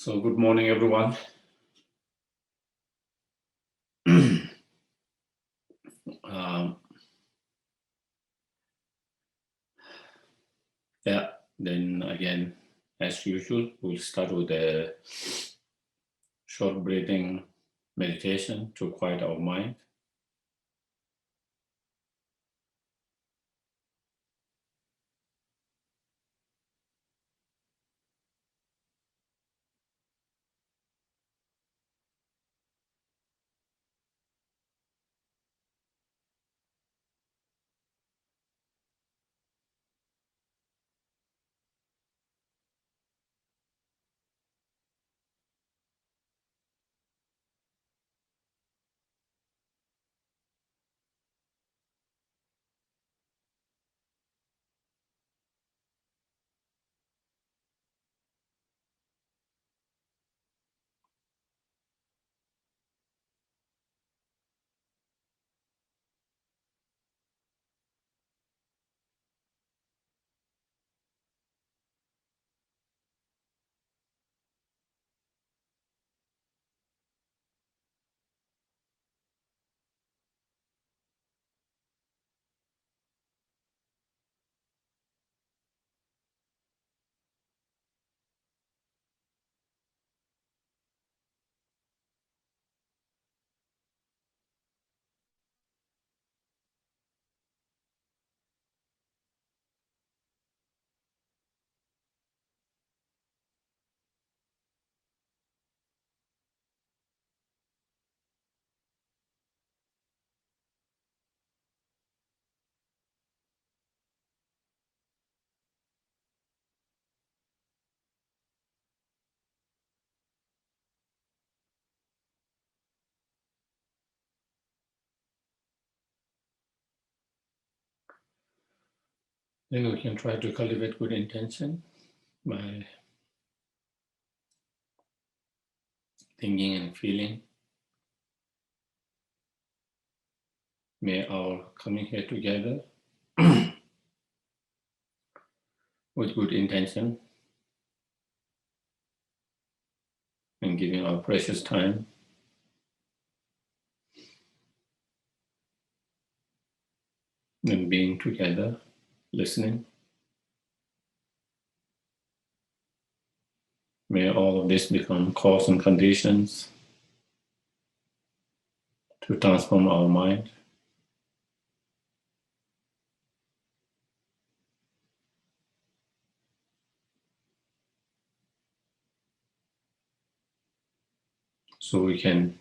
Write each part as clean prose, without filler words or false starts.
So good morning, everyone. um, yeah, then again, as usual, we'll start with a short breathing meditation to quiet our mind. Then we can try to cultivate good intention by thinking and feeling. May our coming here together with good intention and giving our precious time and being together, listening. May all of this become cause and conditions to transform our mind. So we can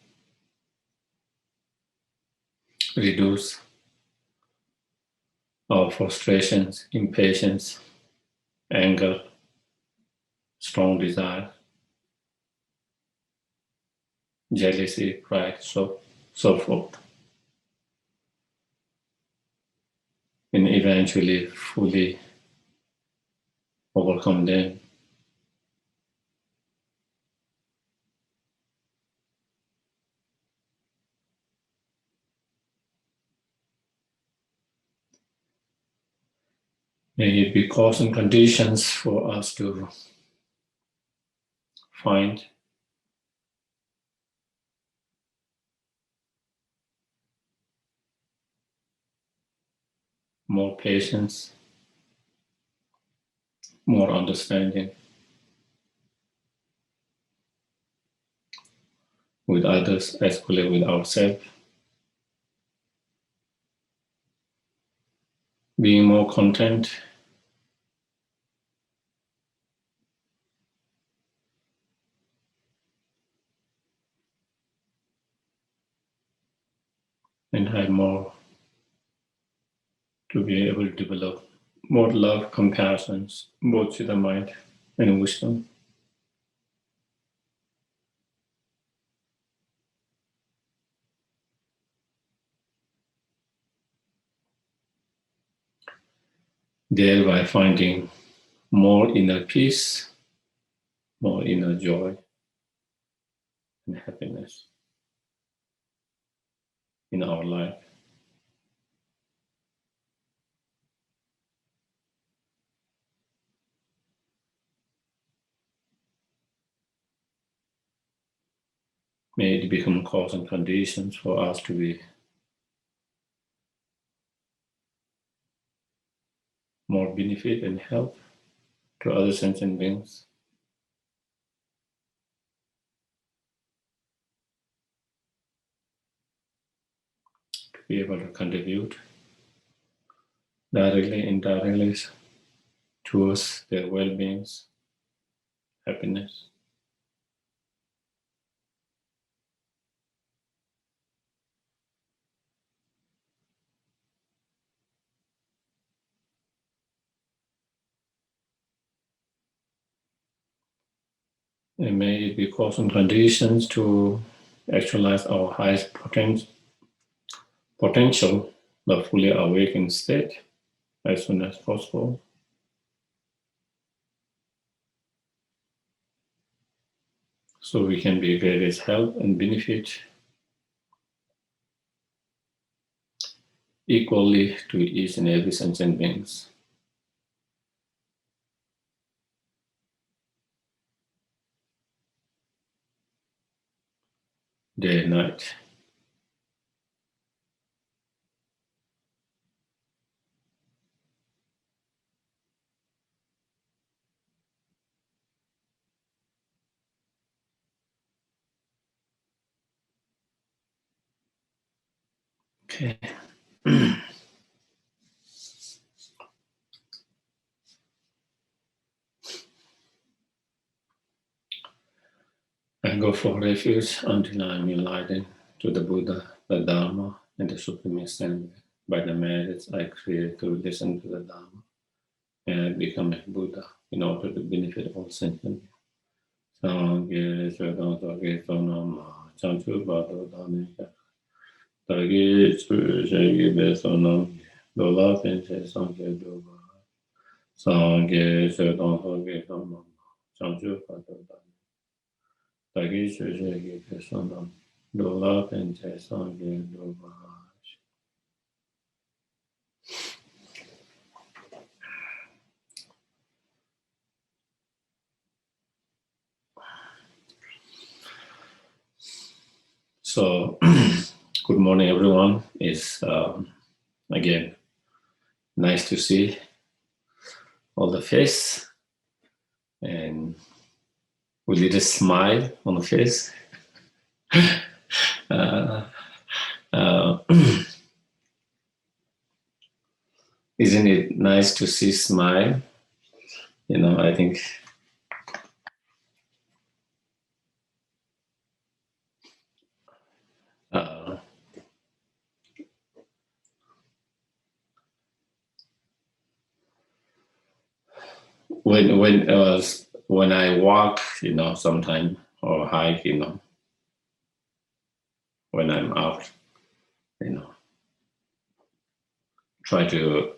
reduce our frustrations, impatience, anger, strong desire, jealousy, pride, so forth, and eventually fully overcome them. May it be cause and conditions for us to find more patience, more understanding with others as well as with ourselves, being more content and have more to be able to develop more love, compassion, both to the mind and wisdom. Thereby finding more inner peace, more inner joy and happiness in our life. may it become cause and conditions for us to be more benefit and help to other sentient beings. To be able to contribute directly, indirectly towards their well-beings, happiness. And may it be cause and conditions to actualize our highest potential, the fully awakened state, as soon as possible. So we can be greatest help and benefit equally to each and every sentient beings. Day and night. Okay. I go for refuge until I am enlightened to the Buddha, the Dharma, and the Supreme Assembly. By the merits I create to listen to the Dharma, and I become a Buddha in order to benefit all sentient beings. Sangye Svedam Sangye Sonam Chanchu Bado Dhanika Tagi Shagi Besonam Dola Penche Sangye Doba Sangye Svedam Sangye Sonam Chanchu Bado Dhanika Tagi Shagi Besonam Dola Penche Sangye Doba. So, good morning, everyone. It's again nice to see all the face and with a little smile on the face. Isn't it nice to see smile? You know, I think when I walk, you know, sometime or hike, you know, when I'm out, you know, try to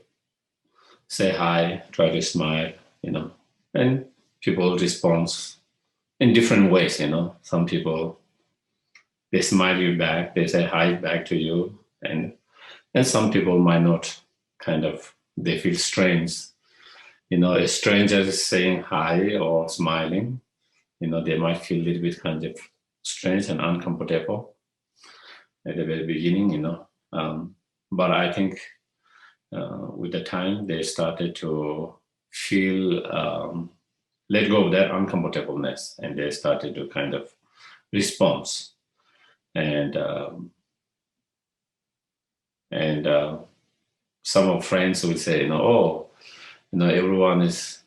say hi, try to smile, you know, and people respond in different ways, you know. Some people, they smile you back, they say hi back to you, and some people might not, kind of, they feel strange. You know, a stranger is saying hi or smiling, you know, they might feel a little bit kind of strange and uncomfortable at the very beginning, you know. But I think with the time they started to feel, let go of that uncomfortableness, and they started to kind of respond. And some of friends would say, you know, oh, you know, everyone is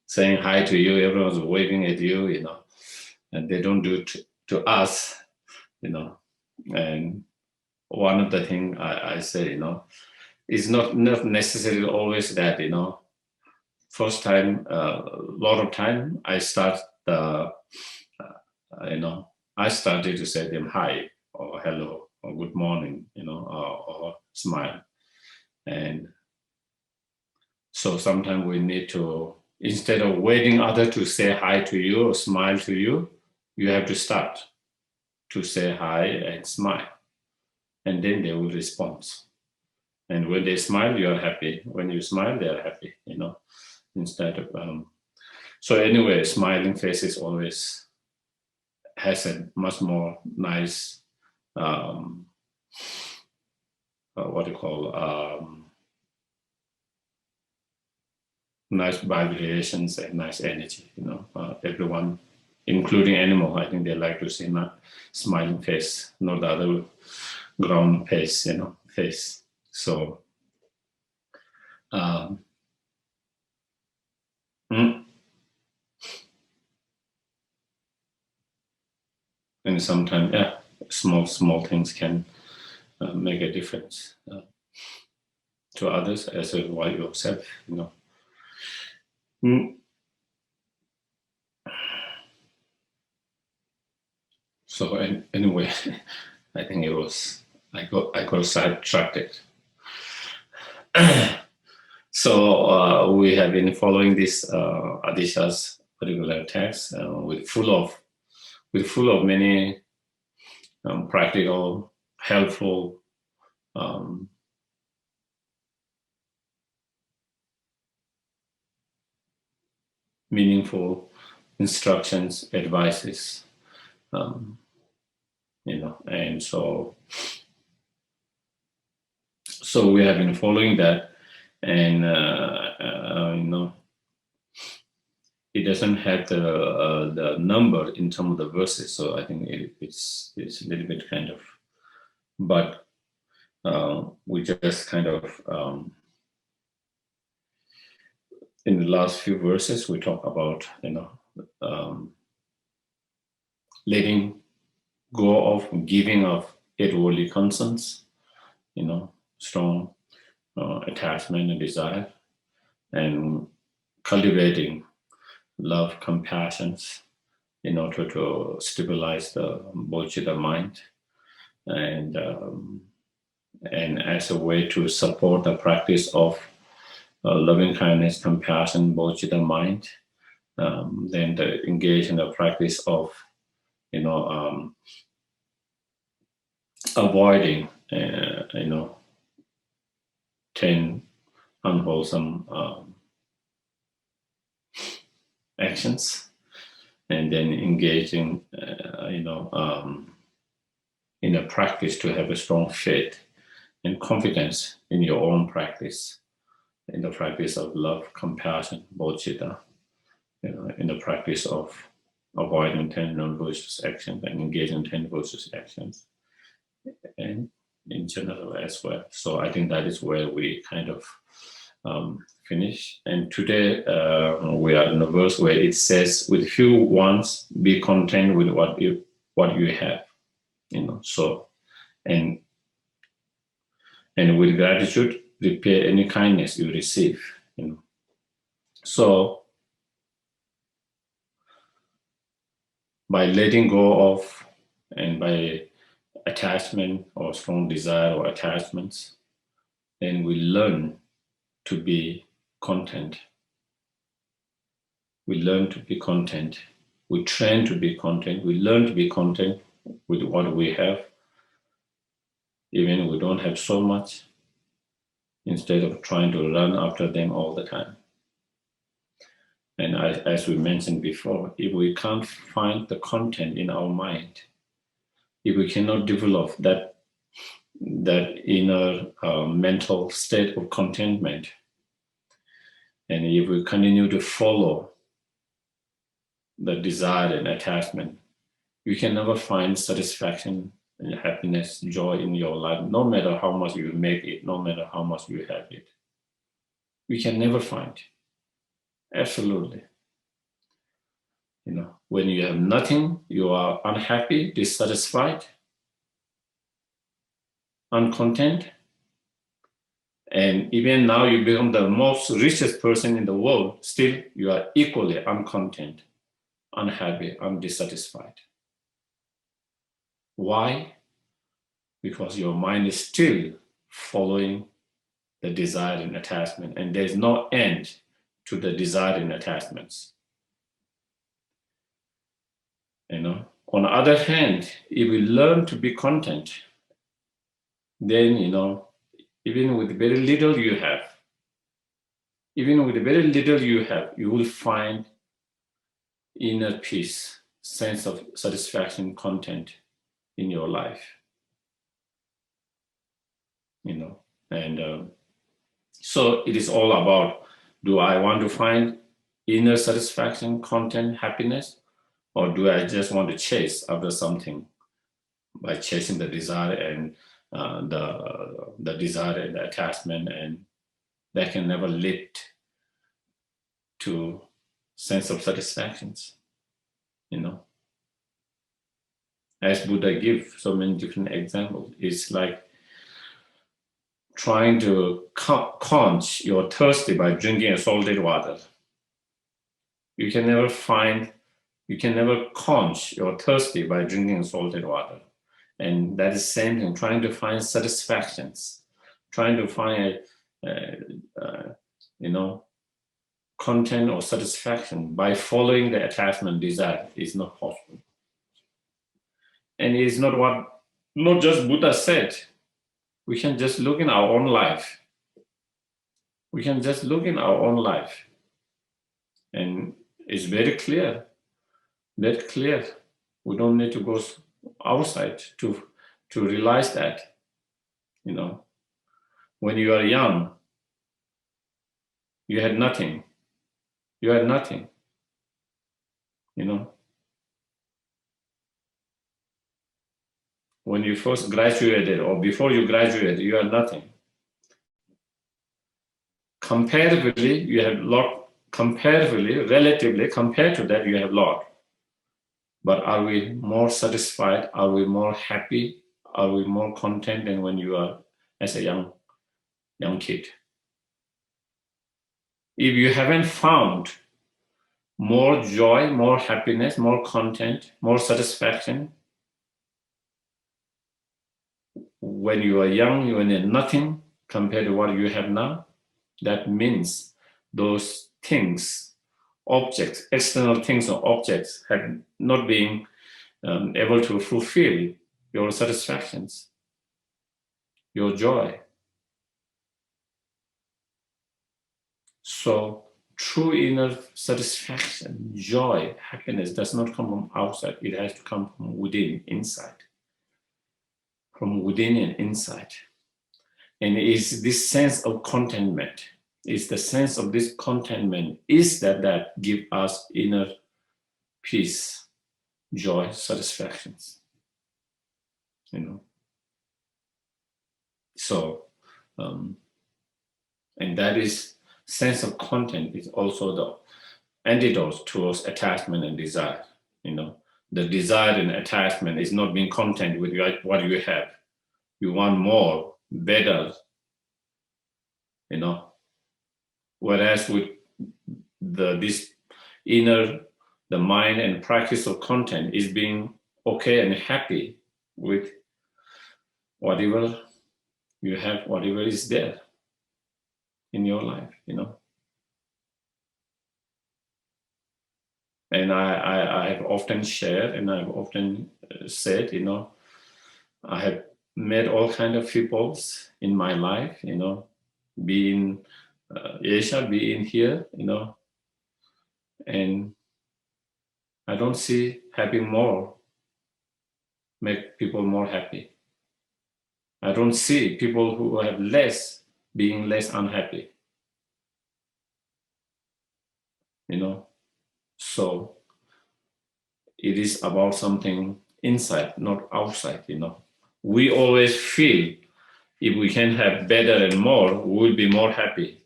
saying hi to you, everyone's waving at you, you know, and they don't do it to us, you know. And one of the things I say, you know, it's not necessarily always that, you know, first time, a lot of time I start, you know, I started to say them hi or hello or good morning, you know, or smile. And so sometimes we need to, instead of waiting other to say hi to you or smile to you, you have to start to say hi and smile. And then they will respond. And when they smile, you're happy. When you smile, they're happy, you know, instead of, so anyway, smiling faces always has a much more nice, what do you call, nice vibrations and nice energy. Everyone, including animal, I think they like to see my smiling face, not the other ground face, face. So, and sometimes, small things can make a difference to others as well as yourself. So anyway, I think it was I got sidetracked. So we have been following this Atisha's particular text with full of many practical, helpful, meaningful instructions, advices, and so we have been following that, and it doesn't have the number in terms of the verses, so I think it's a little bit kind of, but we just kind of in the last few verses we talk about letting go of, giving of 8 worldly concerns, strong attachment and desire, and cultivating love, compassions in order to stabilize the bodhicitta mind, and as a way to support the practice of loving kindness, compassion, bodhicitta mind, then the engage in the practice of avoiding 10 unwholesome actions, and then engaging in a practice to have a strong faith and confidence in your own practice, in the practice of love, compassion, bodhicitta, in the practice of avoiding 10 non-virtuous actions and engaging in 10 virtuous actions, and in general as well. So I think that is where we kind of finish. And today we are in a verse where it says, "With few ones, be content with what you have." So and with gratitude, repay any kindness you receive. So by letting go of, and by attachment or strong desire or attachments, then we learn to be content. We learn to be content. We train to be content. We learn to be content with what we have, even if we don't have so much, instead of trying to run after them all the time. And as we mentioned before, if we can't find the content in our mind, if we cannot develop that inner mental state of contentment, and if we continue to follow the desire and attachment, you can never find satisfaction and happiness, joy in your life, no matter how much you make it, no matter how much you have it. We can never find. Absolutely. When you have nothing, you are unhappy, dissatisfied, uncontent, and even now you become the most richest person in the world, still you are equally uncontent, unhappy, undissatisfied. Why? Because your mind is still following the desire and attachment, and there's no end to the desire and attachments. On the other hand, if we learn to be content, then even with very little you have, you will find inner peace, sense of satisfaction content in your life, and so it is all about, do I want to find inner satisfaction, content, happiness, or do I just want to chase after something by chasing the desire and the desire and the attachment, and that can never lead to sense of satisfactions, As Buddha gives so many different examples, it's like trying to quench your thirsty by drinking a salted water. You can never quench your thirsty by drinking salted water. And that is the same thing, trying to find satisfactions, trying to find content or satisfaction by following the attachment desire is not possible. And it is not just Buddha said. We can just look in our own life. And it's very clear. We don't need to go outside to realize that. When you are young, you had nothing. When you first graduated or before you graduated, you had nothing. Comparatively, you have a lot. Relatively, compared to that, you have a lot. But are we more satisfied? Are we more happy? Are we more content than when you are as a young kid? If you haven't found more joy, more happiness, more content, more satisfaction, when you are young, you had nothing compared to what you have now, that means those things, objects, external things or objects have not been able to fulfill your satisfactions, your joy. So true inner satisfaction, joy, happiness does not come from outside. It has to come from within, inside. From within and inside. And it is this sense of contentment. It's the sense of this contentment is that give us inner peace, joy, satisfactions. So, and that is sense of content is also the antidote towards attachment and desire. The desire and attachment is not being content with what you have. You want more, better, Whereas with this inner, the mind and practice of content is being okay and happy with whatever you have, whatever is there in your life, And I have often shared and I've often said, I have met all kinds of peoples in my life, be in Asia, be in here, and I don't see having more make people more happy. I don't see people who have less being less unhappy. So it is about something inside, not outside, We always feel if we can have better and more, we will be more happy.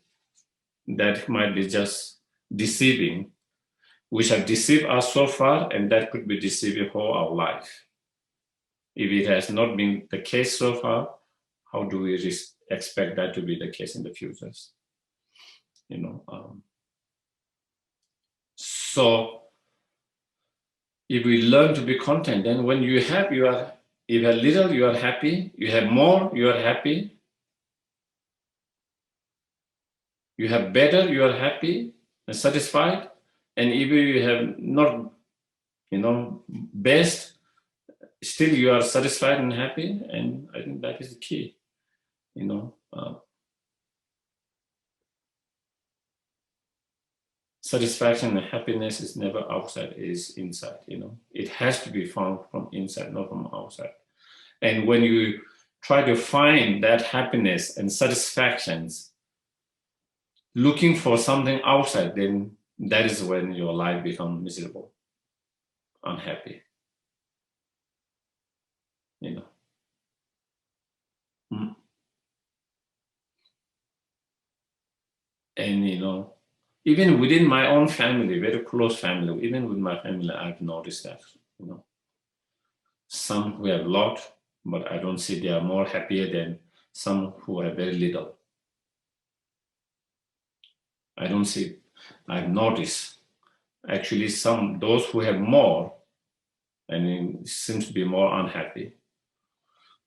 That might be just deceiving, which have deceived us so far, and that could be deceiving for our life. If it has not been the case so far, how do we expect that to be the case in the future? So if we learn to be content, then when you have, if you have little, you are happy. You have more, you are happy. You have better, you are happy and satisfied. And if you have not, best, still you are satisfied and happy. And I think that is the key, satisfaction and happiness is never outside, it is inside, It has to be found from inside, not from outside. And when you try to find that happiness and satisfactions looking for something outside, then that is when your life becomes miserable, unhappy, Mm. And even within my own family, very close family, even with my family, I've noticed that, some who have a lot, but I don't see they are more happier than some who have very little. I don't see, I've noticed actually those who have more, and seems to be more unhappy,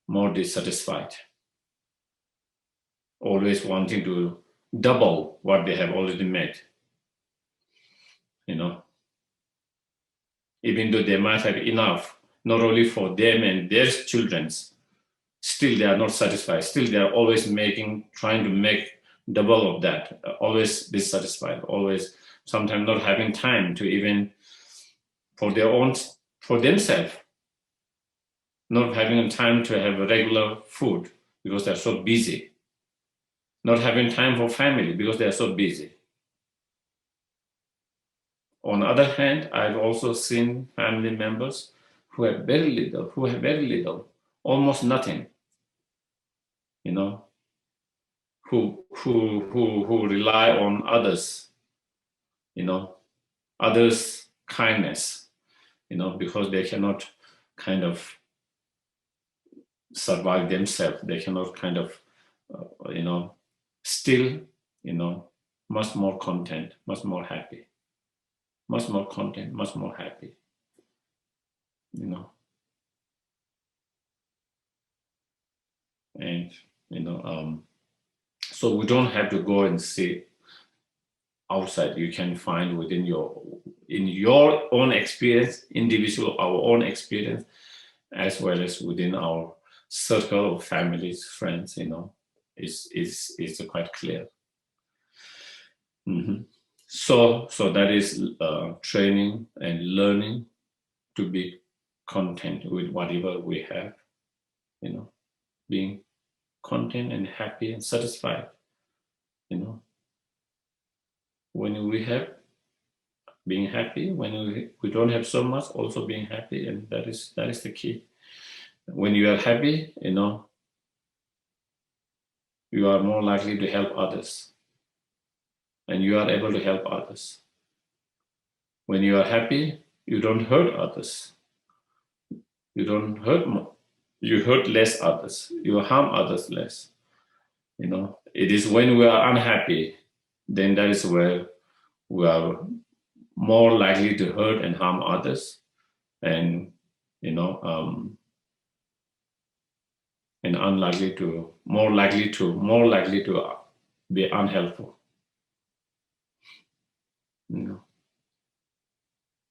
more dissatisfied, always wanting to double what they have already made, even though they might have enough, not only for them and their children's, still they are not satisfied. Still they are always trying to make double of that, always dissatisfied, always sometimes not having time to even for themselves, not having time to have regular food because they're so busy, not having time for family because they're so busy. On the other hand, I've also seen family members who have very little, almost nothing, who rely on others, others' kindness, because they cannot kind of survive themselves. They cannot kind of, still, much more content, much more happy, much more content, much more happy, and, so we don't have to go and see outside. You can find in your own experience, our own experience, as well as within our circle of families, friends, is quite clear. Mm-hmm. So that is training and learning to be content with whatever we have, being content and happy and satisfied, when we have, being happy, when we don't have so much, also being happy, and that is the key. When you are happy, you are more likely to help others, and you are able to help others. When you are happy, you don't hurt others. You don't hurt more. You hurt less others. You harm others less. It is when we are unhappy, then that is where we are more likely to hurt and harm others, and and more likely to be unhelpful.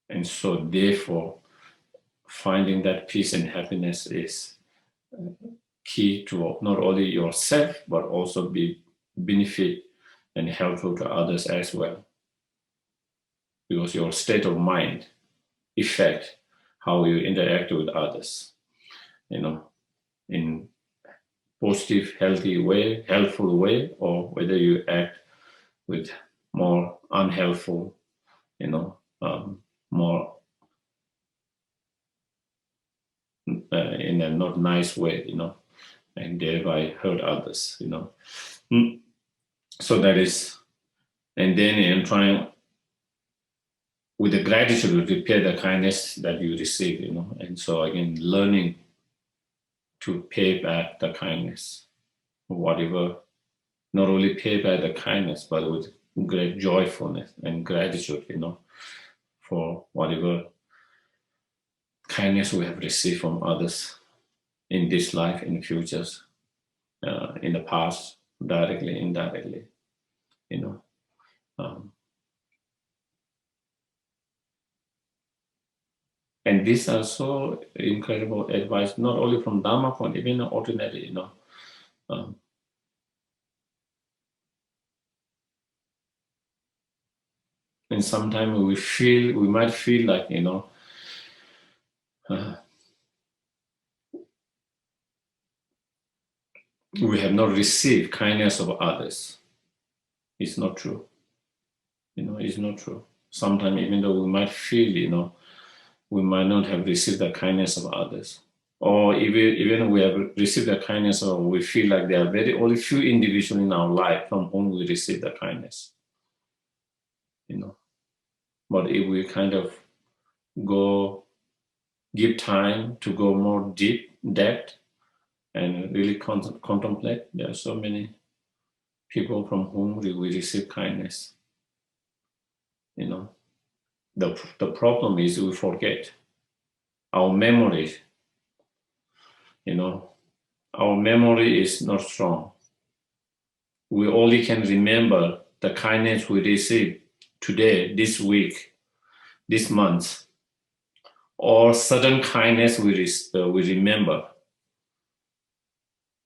And so therefore, finding that peace and happiness is key to not only yourself, but also be benefit and helpful to others as well. Because your state of mind affect how you interact with others, in positive, healthy way, helpful way, or whether you act with more unhelpful, more in a not nice way, and thereby hurt others, So that is, and then in trying with the gratitude to repay the kindness that you receive, and so again, learning to pay back the kindness, whatever, not only pay back the kindness, but with great joyfulness and gratitude, for whatever kindness we have received from others in this life, in the futures, in the past, directly, indirectly, and these are so incredible advice, not only from Dharma point, even ordinary, And sometimes we might feel like, we have not received kindness of others. It's not true. It's not true. Sometimes even though we might feel, we might not have received the kindness of others. Or even we have received the kindness, or we feel like there are only few individuals in our life from whom we receive the kindness. But if we kind of give time to go more depth, and really contemplate, there are so many people from whom we receive kindness. The problem is we forget. Our memory, our memory is not strong. We only can remember the kindness we received today, this week, this month, or certain kindness we remember.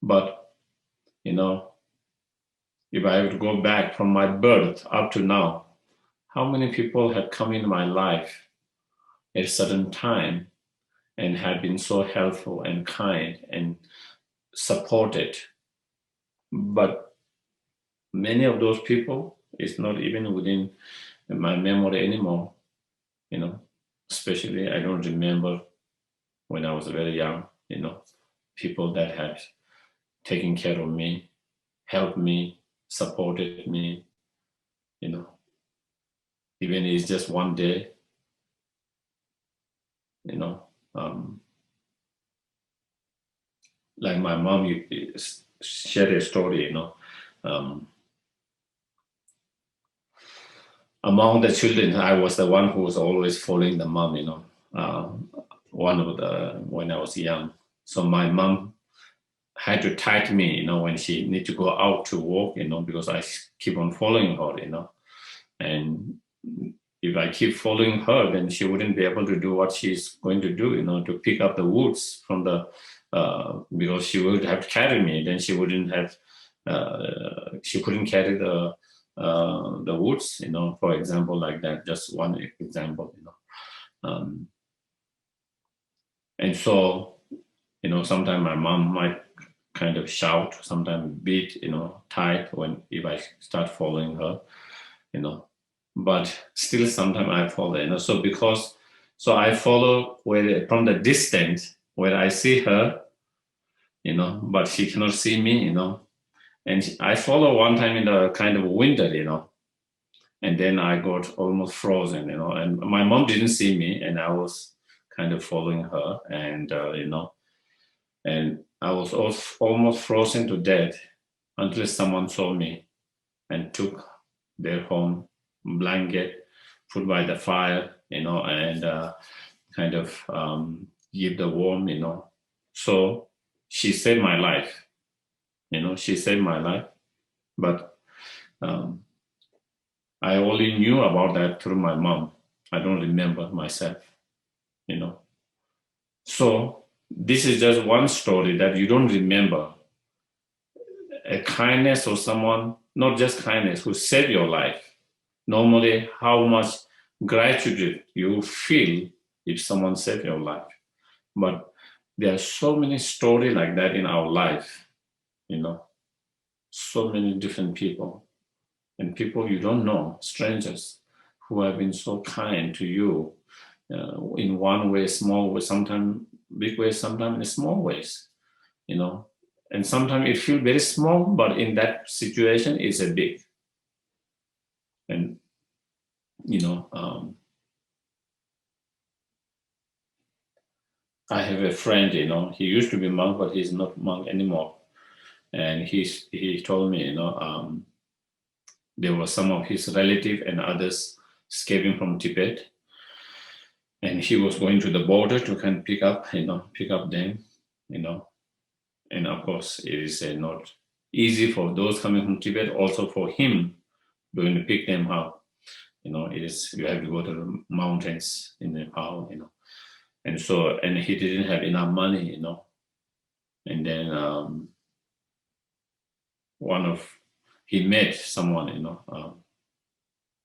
But, if I have to go back from my birth up to now, how many people have come in my life at a certain time and have been so helpful and kind and supported? But many of those people is not even within my memory anymore. Especially I don't remember when I was very young, people that have taken care of me, helped me, supported me, even it's just one day, like my mom shared a story, among the children, I was the one who was always following the mom, when I was young. So my mom had to tie me, when she need to go out to work, because I keep on following her, and if I keep following her, then she wouldn't be able to do what she's going to do, to pick up the woods from because she would have to carry me, then she wouldn't have, she couldn't carry the woods, for example, like that, just one example, and so, sometimes my mom might kind of shout, sometimes beat, tight if I start following her, but still sometimes I follow, so I follow from the distance where I see her, but she cannot see me, and I follow one time in the kind of winter, and then I got almost frozen, and my mom didn't see me, and I was kind of following her, and and I was almost frozen to death until someone saw me and took their home blanket, put by the fire, and kind of give the warm, So she saved my life, she saved my life, but I only knew about that through my mom. I don't remember myself, So this is just one story that you don't remember. A kindness of someone, not just kindness, who saved your life. Normally, how much gratitude you feel if someone saved your life. But there are so many stories like that in our life, so many different people, and people you don't know, strangers, who have been so kind to you in one way, small way, sometimes big ways, sometimes in small ways, and sometimes it feels very small, but in that situation, it's a big. And I have a friend, he used to be monk, but he's not monk anymore. And he told me, there were some of his relative and others escaping from Tibet, and he was going to the border to kind of pick up them, and of course it is not easy for those coming from Tibet, also for him going to pick them up. It is, you have to go to the mountains in Nepal, and so, and he didn't have enough money, and then he met someone,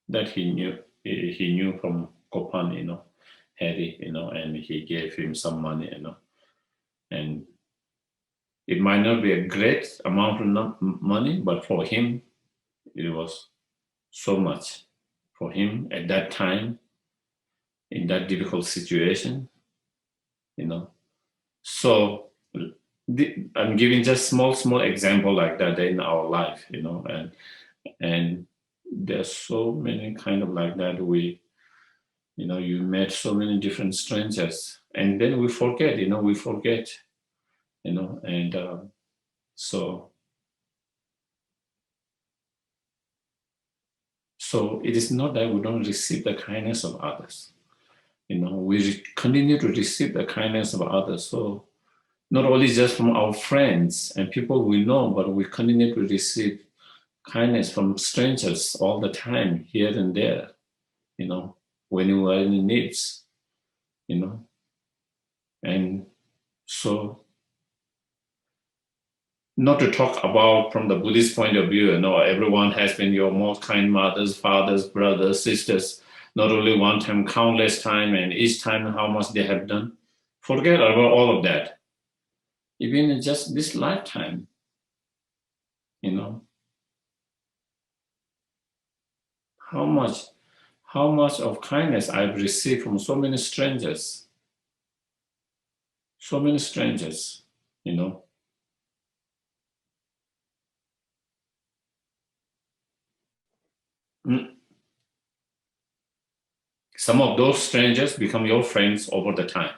that he knew, he knew from Kopan, Harry, and he gave him some money, and it might not be a great amount of money, but for him, it was so much. For him at that time, in that difficult situation, So I'm giving just small example like that in our life, and there's so many kind of like that. You met so many different strangers, and then we forget, and so it is not that we don't receive the kindness of others. We continue to receive the kindness of others. So not only just from our friends and people we know, but we continue to receive kindness from strangers all the time, here and there, when you are in needs, and so not to talk about from the Buddhist point of view, everyone has been your most kind mothers, fathers, brothers, sisters, not only one time, countless time, and each time how much they have done. Forget about all of that. Even in just this lifetime, how much of kindness I've received from so many strangers. So many strangers, Some of those strangers become your friends over the time.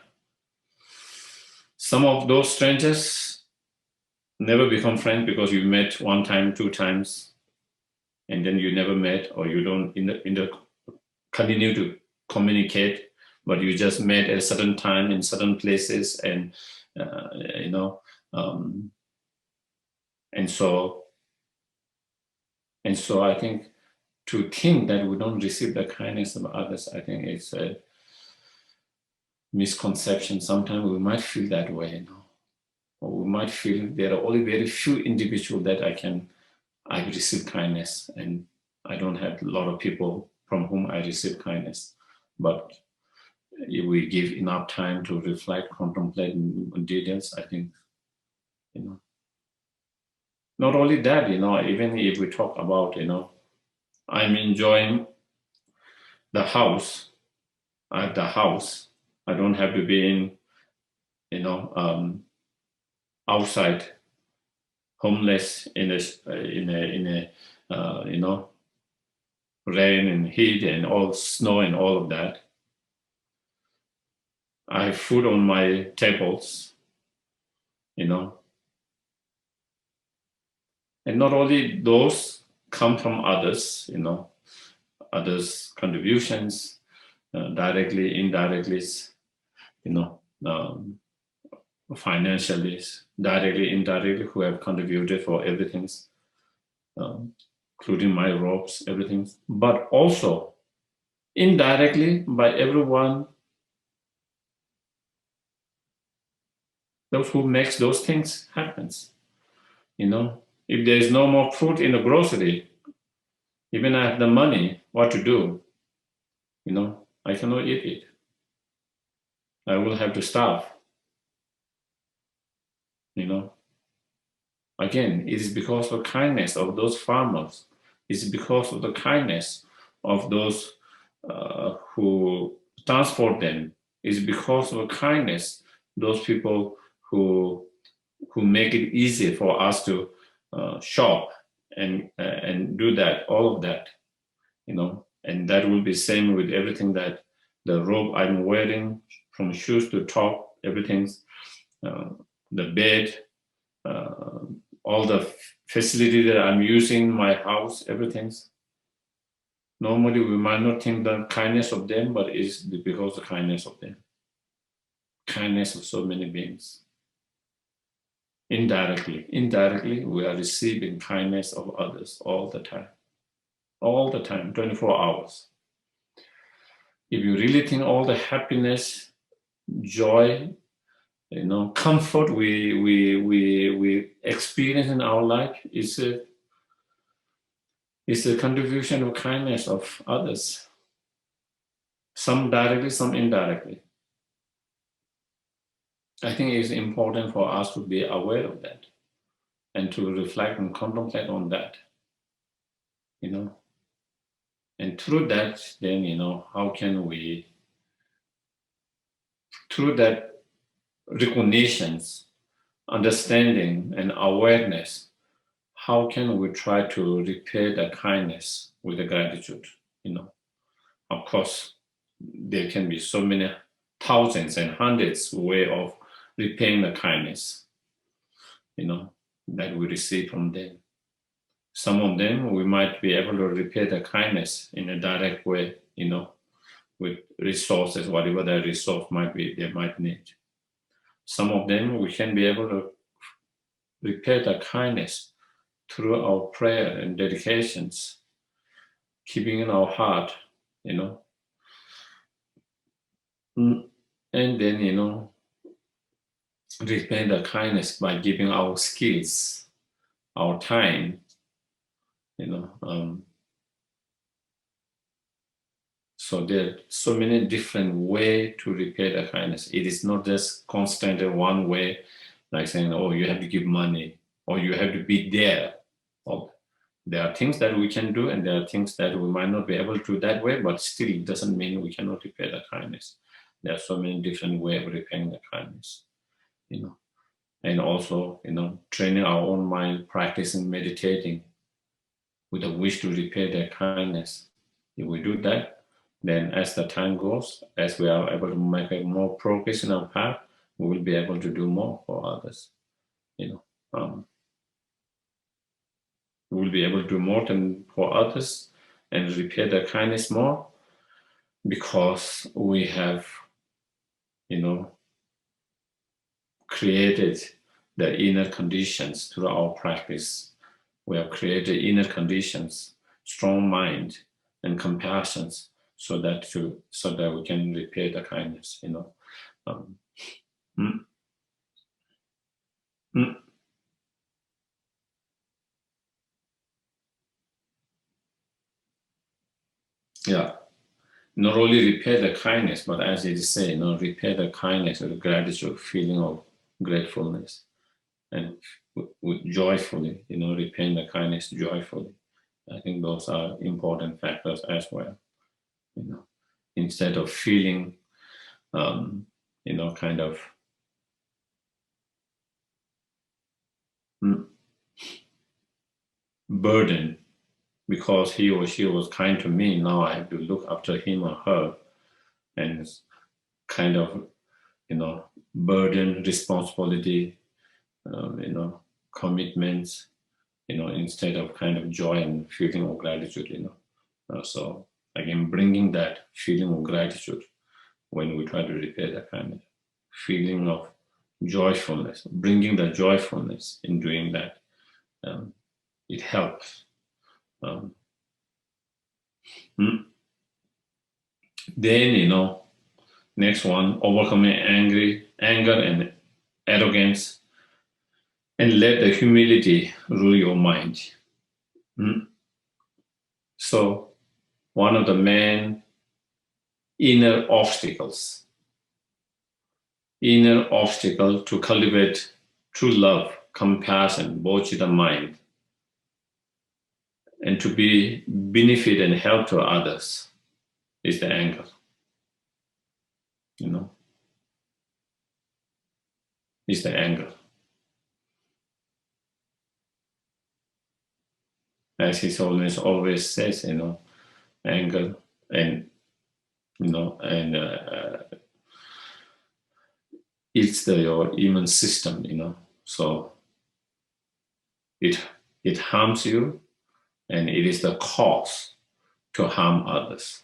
Some of those strangers never become friends because you met one time, two times, and then you never met, or you don't continue to communicate, but you just met at a certain time in certain places, and and so I think to think that we don't receive the kindness of others, I think it's a misconception. Sometimes we might feel that way, or we might feel there are only very few individuals that I receive kindness, and I don't have a lot of people from whom I receive kindness. But if we give enough time to reflect, contemplate in details, I think, not only that, even if we talk about, I'm enjoying the house, at the house. I don't have to be outside, homeless in a rain and heat and all snow and all of that. I have food on my tables, and not only those come from others, others' contributions, directly, indirectly, financially, directly, indirectly, who have contributed for everything, including my robes, everything, but also indirectly by everyone, those who makes those things happens. If there is no more food in the grocery, even I have the money, what to do? I cannot eat it. I will have to starve. Again, it is because of the kindness of those farmers. It's because of the kindness of those who transport them. It's because of the kindness those people who make it easy for us to shop and do that, all of that, and that will be same with everything, that the robe I'm wearing, from shoes to top, everything's the bed, all the facility that I'm using in my house, everything's. Normally we might not think the kindness of them, but it's because of the kindness of them. Kindness of so many beings. Indirectly, we are receiving kindness of others all the time. All the time, 24 hours. If you really think all the happiness, joy, comfort we experience in our life is a contribution of kindness of others. some directly, some indirectly. I think it's important for us to be aware of that and to reflect and contemplate on that, And through that, then, how can we, through that recognitions, understanding, and awareness, how can we try to repay the kindness with the gratitude, Of course, there can be so many thousands and hundreds way of repaying the kindness, that we receive from them. Some of them we might be able to repay the kindness in a direct way, with resources, whatever the resource might be, they might need. Some of them we can be able to repay the kindness through our prayer and dedications, keeping in our heart, And then, repay the kindness by giving our skills, our time, So there are so many different ways to repay the kindness. It is not just constant in one way, like saying, oh, you have to give money, or you have to be there. Or there are things that we can do, and there are things that we might not be able to do that way, but still it doesn't mean we cannot repay the kindness. There are so many different ways of repaying the kindness, And also, training our own mind, practicing meditating with a wish to repay their kindness. If we do that, then as the time goes, as we are able to make more progress in our path, we will be able to do more for others. We will be able to do more than for others and repay their kindness more because we have, created the inner conditions through our practice. We have created inner conditions, strong mind and compassions, so that we can repay the kindness, Yeah. Not only repay the kindness, but as it is said, repay the kindness with gratitude, feeling of gratefulness, and with joyfully, repaying the kindness joyfully. I think those are important factors as well. Instead of feeling, kind of burden because he or she was kind to me. Now I have to look after him or her, and kind of, burden, responsibility, commitments, instead of kind of joy and feeling of gratitude, So again, bringing that feeling of gratitude when we try to repay that kind of feeling of joyfulness, bringing the joyfulness in doing that, it helps. Then, next one, overcoming anger and arrogance, and let the humility rule your mind. So one of the main inner obstacle to cultivate true love, compassion, bodhicitta mind, and to be benefit and help to others is the anger. Is the anger. As His Holiness always says, anger and it's your immune system, so it harms you, and it is the cause to harm others.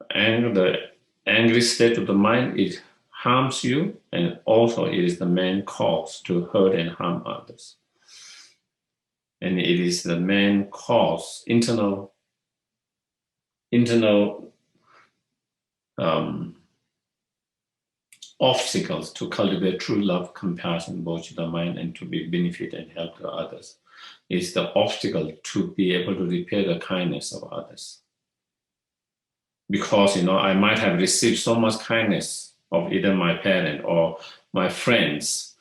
And the angry state of the mind, it harms you, and also it is the main cause to hurt and harm others. And it is the main cause, internal obstacles to cultivate true love, compassion, bodhicitta mind, and to be benefit and help to others. Is the obstacle to be able to repay the kindness of others. because, I might have received so much kindness of either my parent or my friends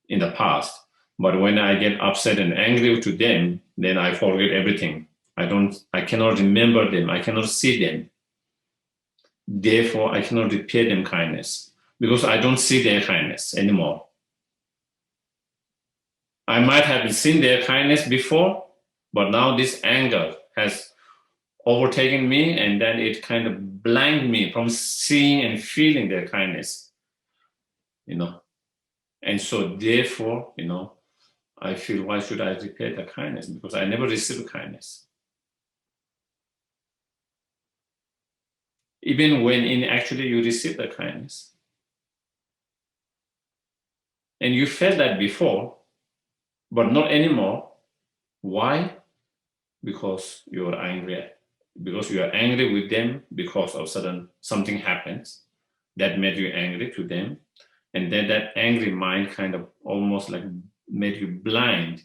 in the past. But when I get upset and angry to them, then I forget everything. I cannot remember them. I cannot see them. Therefore, I cannot repay them kindness because I don't see their kindness anymore. I might have seen their kindness before, but now this anger has overtaken me, and then it kind of blind me from seeing and feeling their kindness, And so therefore, I feel, why should I repay the kindness? Because I never received kindness. Even when in actually you receive the kindness. And you felt that before, but not anymore. Why? Because you're angry. Because you are angry with them because of something happens that made you angry to them. And then that angry mind kind of almost like made you blind,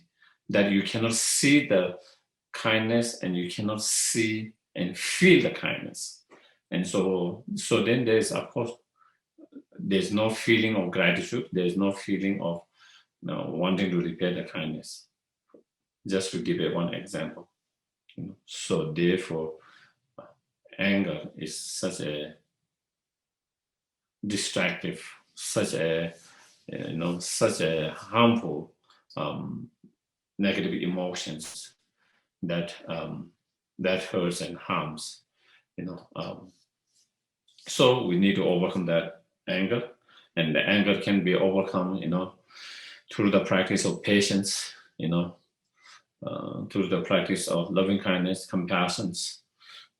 that you cannot see the kindness and you cannot see and feel the kindness. And so then there's, of course, there's no feeling of gratitude. There's no feeling of wanting to repay the kindness. Just to give it one example. So therefore, anger is such a destructive, such a harmful negative emotions that that hurts and harms. So we need to overcome that anger, and the anger can be overcome, through the practice of patience, through the practice of loving kindness, compassion,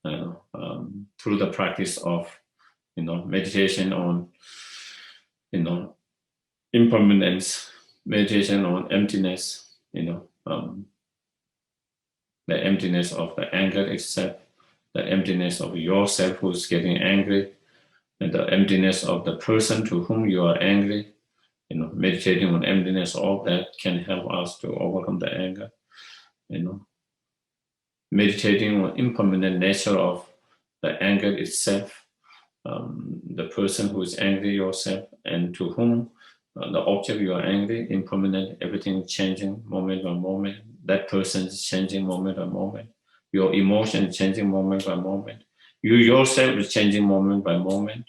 through the practice of, meditation on, impermanence, meditation on emptiness, the emptiness of the anger itself, the emptiness of yourself who's getting angry, and the emptiness of the person to whom you are angry. Meditating on emptiness, all that can help us to overcome the anger. Meditating on impermanent nature of the anger itself, the person who is angry, yourself, and to whom the object you are angry, impermanent, everything changing moment by moment. That person is changing moment by moment. Your emotion is changing moment by moment. You yourself is changing moment by moment.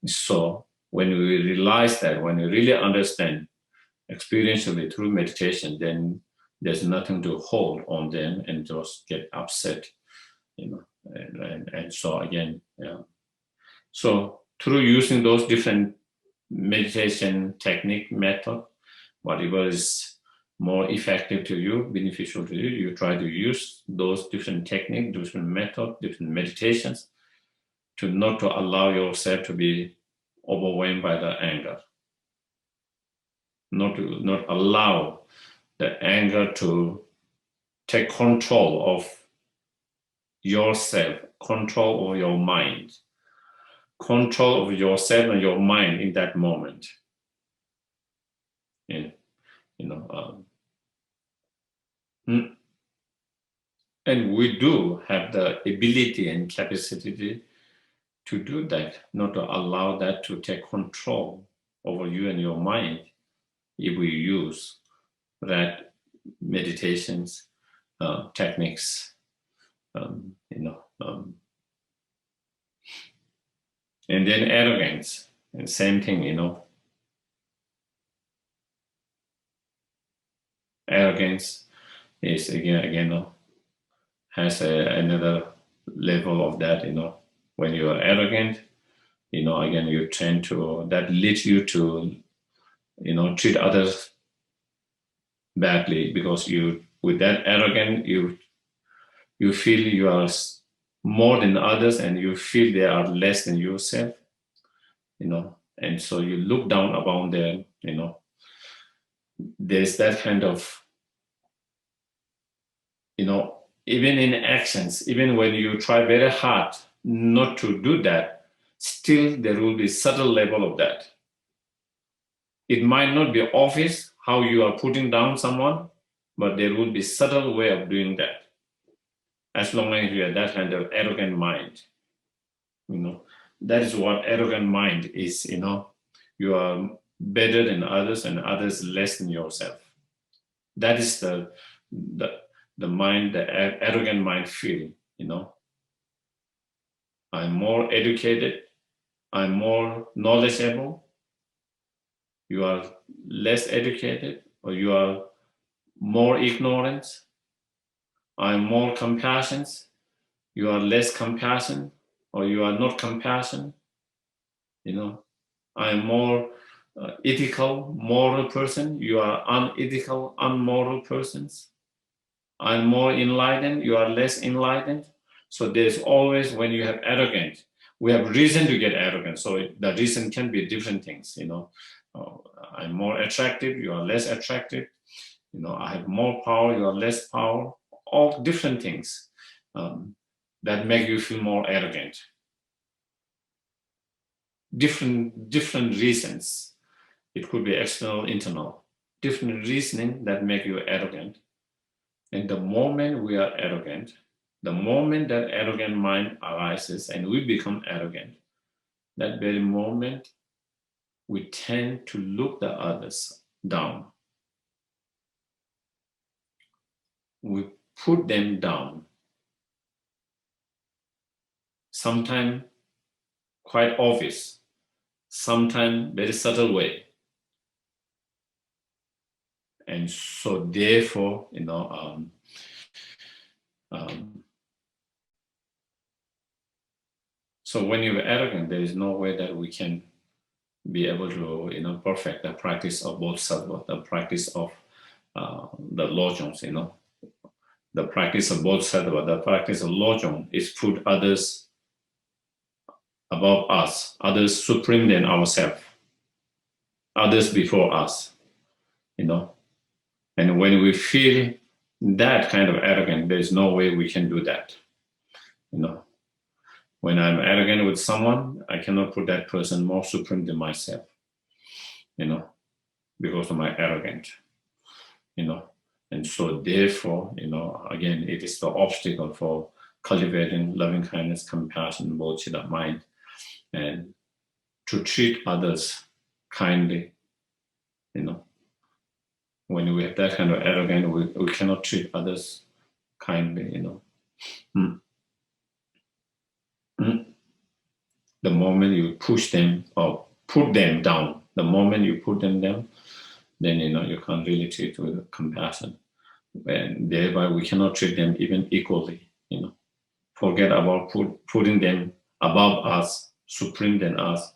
So when we realize that, when we really understand experientially through meditation, then there's nothing to hold on them and just get upset, and so again, so through using those different meditation technique method, whatever is more effective to you, beneficial to you, you try to use those different techniques, different methods, different meditations to not to allow yourself to be overwhelmed by the anger, not allow the anger to take control of yourself, control of your mind, control of yourself and your mind in that moment. And, and we do have the ability and capacity to do that, not to allow that to take control over you and your mind if we use that meditations techniques, and then arrogance, and same thing, arrogance is again has another level of that, when you are arrogant, again you tend to, that leads you to, treat others badly, because you, with that arrogant, you feel you are more than others, and you feel they are less than yourself, and so you look down upon them, there's that kind of, even in actions, even when you try very hard not to do that, still there will be subtle level of that. It might not be obvious how you are putting down someone, but there will be subtle way of doing that. As long as you have that kind of arrogant mind, that is what arrogant mind is. You are better than others, and others less than yourself. That is the mind, the arrogant mind feeling. I'm more educated, I'm more knowledgeable, you are less educated, or you are more ignorant. I'm more compassionate, you are less compassionate, or you are not compassionate. I'm more ethical, moral person, you are unethical, unmoral persons. I'm more enlightened, you are less enlightened. So there's always, when you have arrogance, we have reason to get arrogant. So the reason can be different things. I'm more attractive, you are less attractive. I have more power, you are less power. All different things that make you feel more arrogant. Different reasons. It could be external, internal. Different reasoning that make you arrogant. And the moment we are arrogant, the moment that arrogant mind arises and we become arrogant, that very moment we tend to look the others down. We put them down. Sometimes quite obvious, sometimes very subtle way. And so therefore, so when you're arrogant, there is no way that we can be able to, perfect the practice of Bodhisattva, the practice of the lojong, the practice of Bodhisattva, the practice of lojong is put others above us, others supreme than ourselves, others before us, And when we feel that kind of arrogance, there's no way we can do that, When I'm arrogant with someone, I cannot put that person more supreme than myself, because of my arrogance, And so therefore, again, it is the obstacle for cultivating loving kindness, compassion, bodhicitta mind, and to treat others kindly, When we have that kind of arrogance, we cannot treat others kindly, The moment you push them or put them down, the moment you put them down, then you can't really treat with compassion. And thereby we cannot treat them even equally, Forget about putting them above us, supreme than us.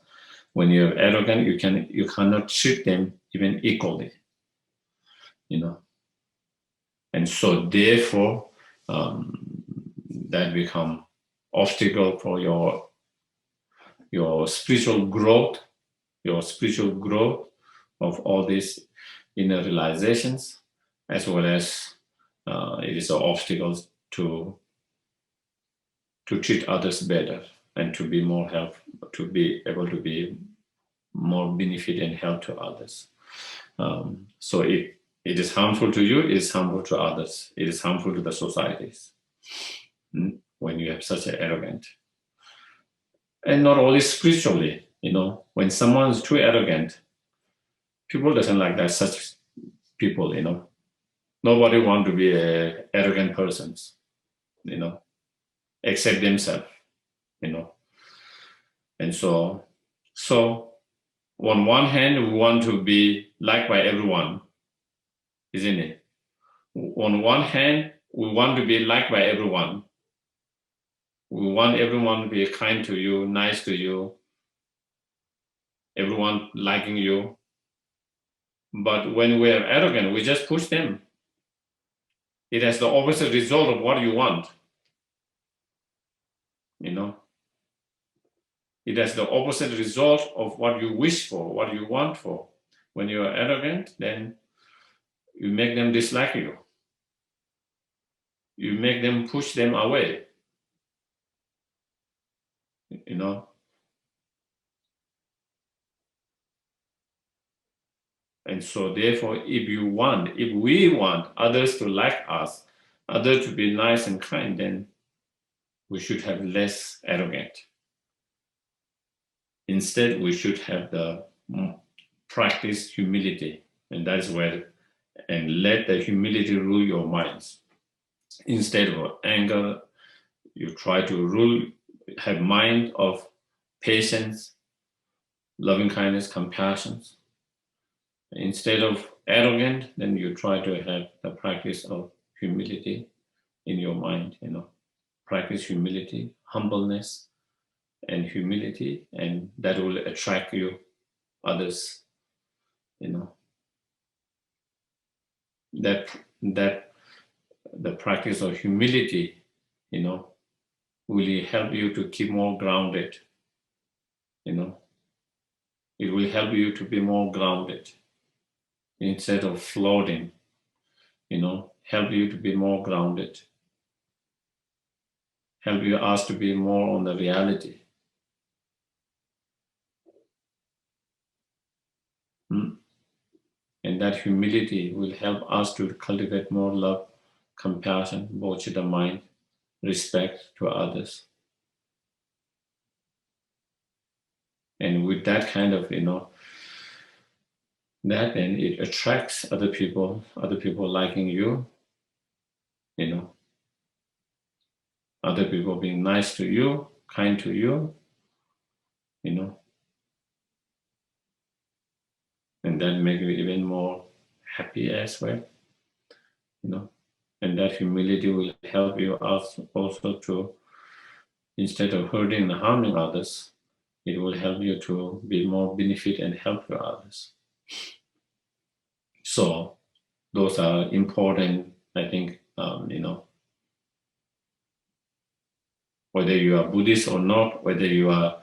When you're arrogant, you cannot treat them even equally, And so therefore, that become obstacle for your spiritual growth, of all these inner realizations, as well as it is an obstacle to treat others better and to be more help, to be able to be more benefit and help to others. So it is harmful to you, it is harmful to others, it is harmful to the societies when you have such an arrogant. And not only spiritually, when someone is too arrogant, people doesn't like that such people, Nobody want to be a arrogant persons, except themselves, And so on one hand, we want to be liked by everyone, isn't it? On one hand, we want to be liked by everyone. We want everyone to be kind to you, nice to you, everyone liking you. But when we are arrogant, we just push them. It has the opposite result of what you want. It has the opposite result of what you wish for, what you want for. When you are arrogant, then you make them dislike you. You make them push them away. And so therefore, if we want others to like us, others to be nice and kind, then we should have less arrogant. Instead, we should have the practice humility, and that is where, and let the humility rule your minds. Instead of anger, you try to rule, have mind of patience, loving kindness, compassion. Instead of arrogant, then you try to have the practice of humility in your mind, practice humility, humbleness, and humility, and that will attract you others, that the practice of humility, will help you to keep more grounded, it will help you to be more grounded instead of floating, help you to be more grounded, help you ask to be more on the reality. And that humility will help us to cultivate more love, compassion, bodhicitta mind, respect to others. And with that kind of, that then it attracts other people liking you, other people being nice to you, kind to you, and that make you even more happy as well, and that humility will help you also to, instead of hurting and harming others, it will help you to be more benefit and help to others. So those are important, I think, whether you are Buddhist or not, whether you are,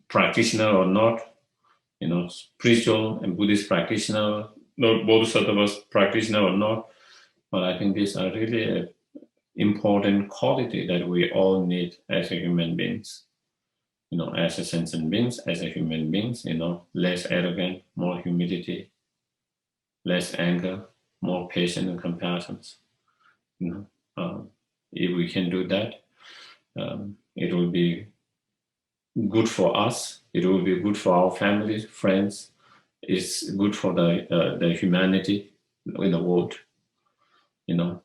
practitioner or not, spiritual and Buddhist practitioner, not Bodhisattvas practitioner or not, but I think these are really an important quality that we all need as a human beings, as a sentient beings, as a human beings, less arrogant, more humility, less anger, more patience and compassion. If we can do that, it will be good for us. It will be good for our families, friends. It's good for the humanity in the world. A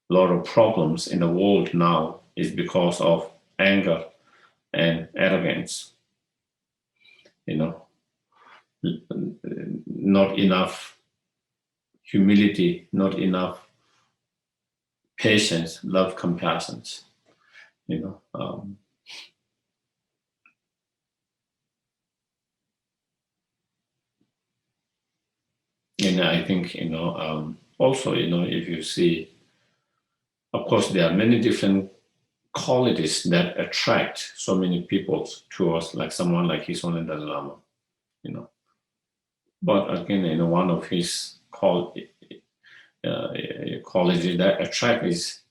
lot of problems in the world now is because of anger and arrogance. Not enough humility, not enough patience, love, compassion. And I think, also, if you see, of course, there are many different qualities that attract so many people to us, like someone like His Holiness Dalai Lama, But again, one of his qualities that attract is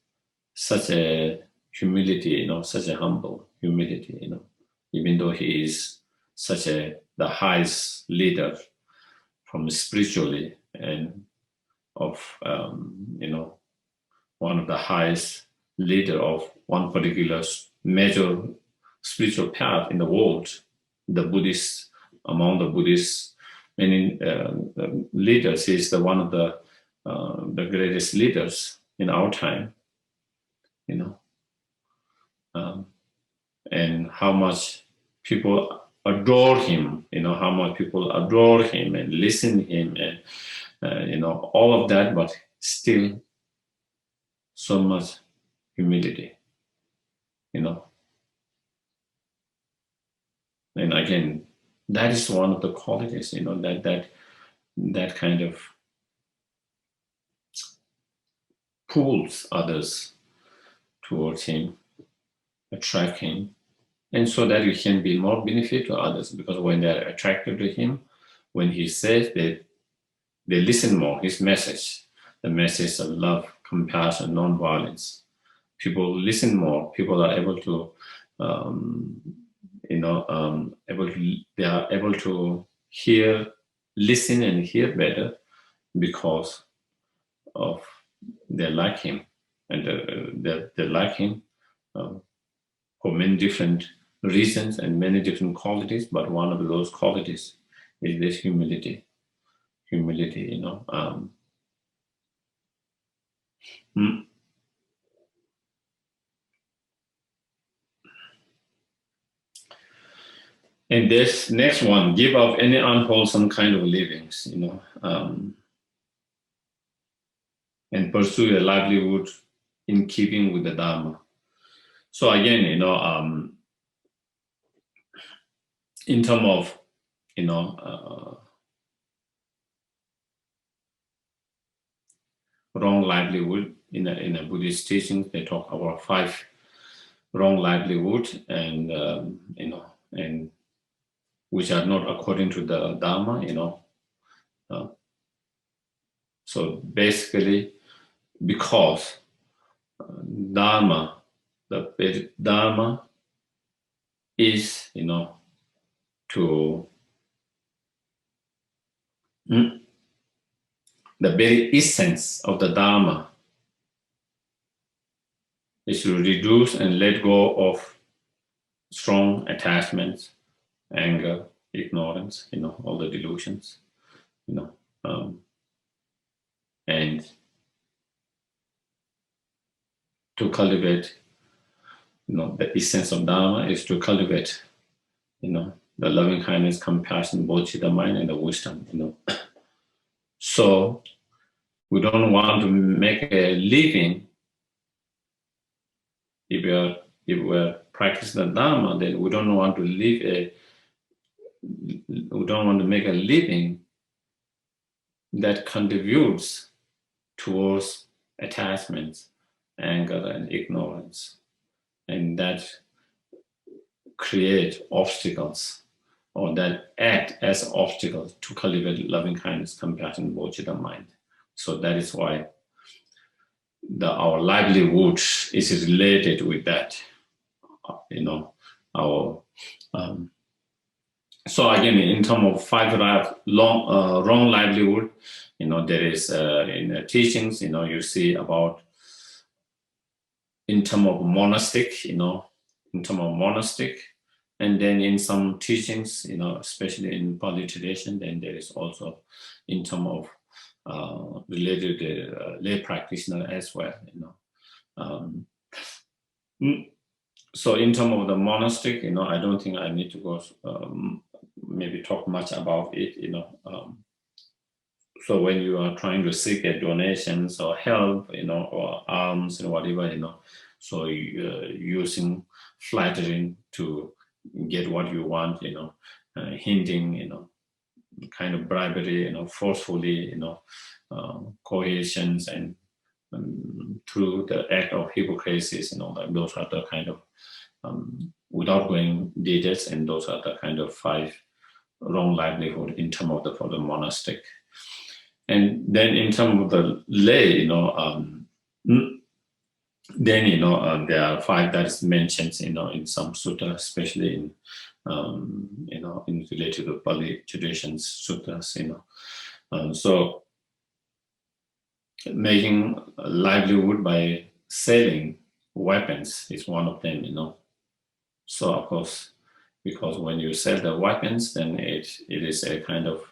such a humility, such a humble humility, even though he is such the highest leader from spiritually and of, one of the highest leader of one particular major spiritual path in the world, the Buddhist, among the Buddhist many leaders, he is one of the greatest leaders in our time, and how much people adore him, how much people adore him and listen to him and, all of that, but still so much humility, And again, that is one of the qualities, that kind of pulls others towards him, attract him, and so that you can be more benefit to others, because when they're attracted to him, when he says that they listen more, his message, the message of love, compassion, non-violence, people listen more, people are able to, they are able to hear, listen and hear better, because of they like him, and they like him for many different reasons and many different qualities. But one of those qualities is this humility. Humility, mm. And this next one, give up any unwholesome kind of livings, and pursue a livelihood in keeping with the Dharma. So again, in terms of, wrong livelihood, in a Buddhist teaching, they talk about 5 wrong livelihood, and and which are not according to the Dharma, So basically, because Dharma, the Dharma is, to the very essence of the Dharma is to reduce and let go of strong attachments, anger, ignorance, all the delusions, and to cultivate, the essence of Dharma is to cultivate, the loving kindness, compassion, bodhicitta mind, and the wisdom, So we don't want to make a living. If we're practicing the Dharma, then we don't want to make a living that contributes towards attachments, anger, and ignorance, and that create obstacles, or that act as obstacles to cultivate loving kindness, compassion, bodhicitta mind. So that is why our livelihood is related with that, our so again, in terms of 5 wrong livelihood, there is in the teachings, you see about in terms of monastic, and then in some teachings, especially in Pali tradition, then there is also in terms of related lay practitioner as well, So in terms of the monastic, I don't think I need to go maybe talk much about it, So when you are trying to seek a donations or help, or alms and whatever, so using flattering to get what you want, hinting, kind of bribery, forcefully, coercions, and through the act of hypocrisy, those are the kind of without going details, and those are the kind of 5 wrong livelihood in terms of for the monastic. And then in terms of the lay, then there are 5 that is mentioned, in some sutta, especially in in related to Pali traditions suttas, so making a livelihood by selling weapons is one of them, So of course, because when you sell the weapons, then it is a kind of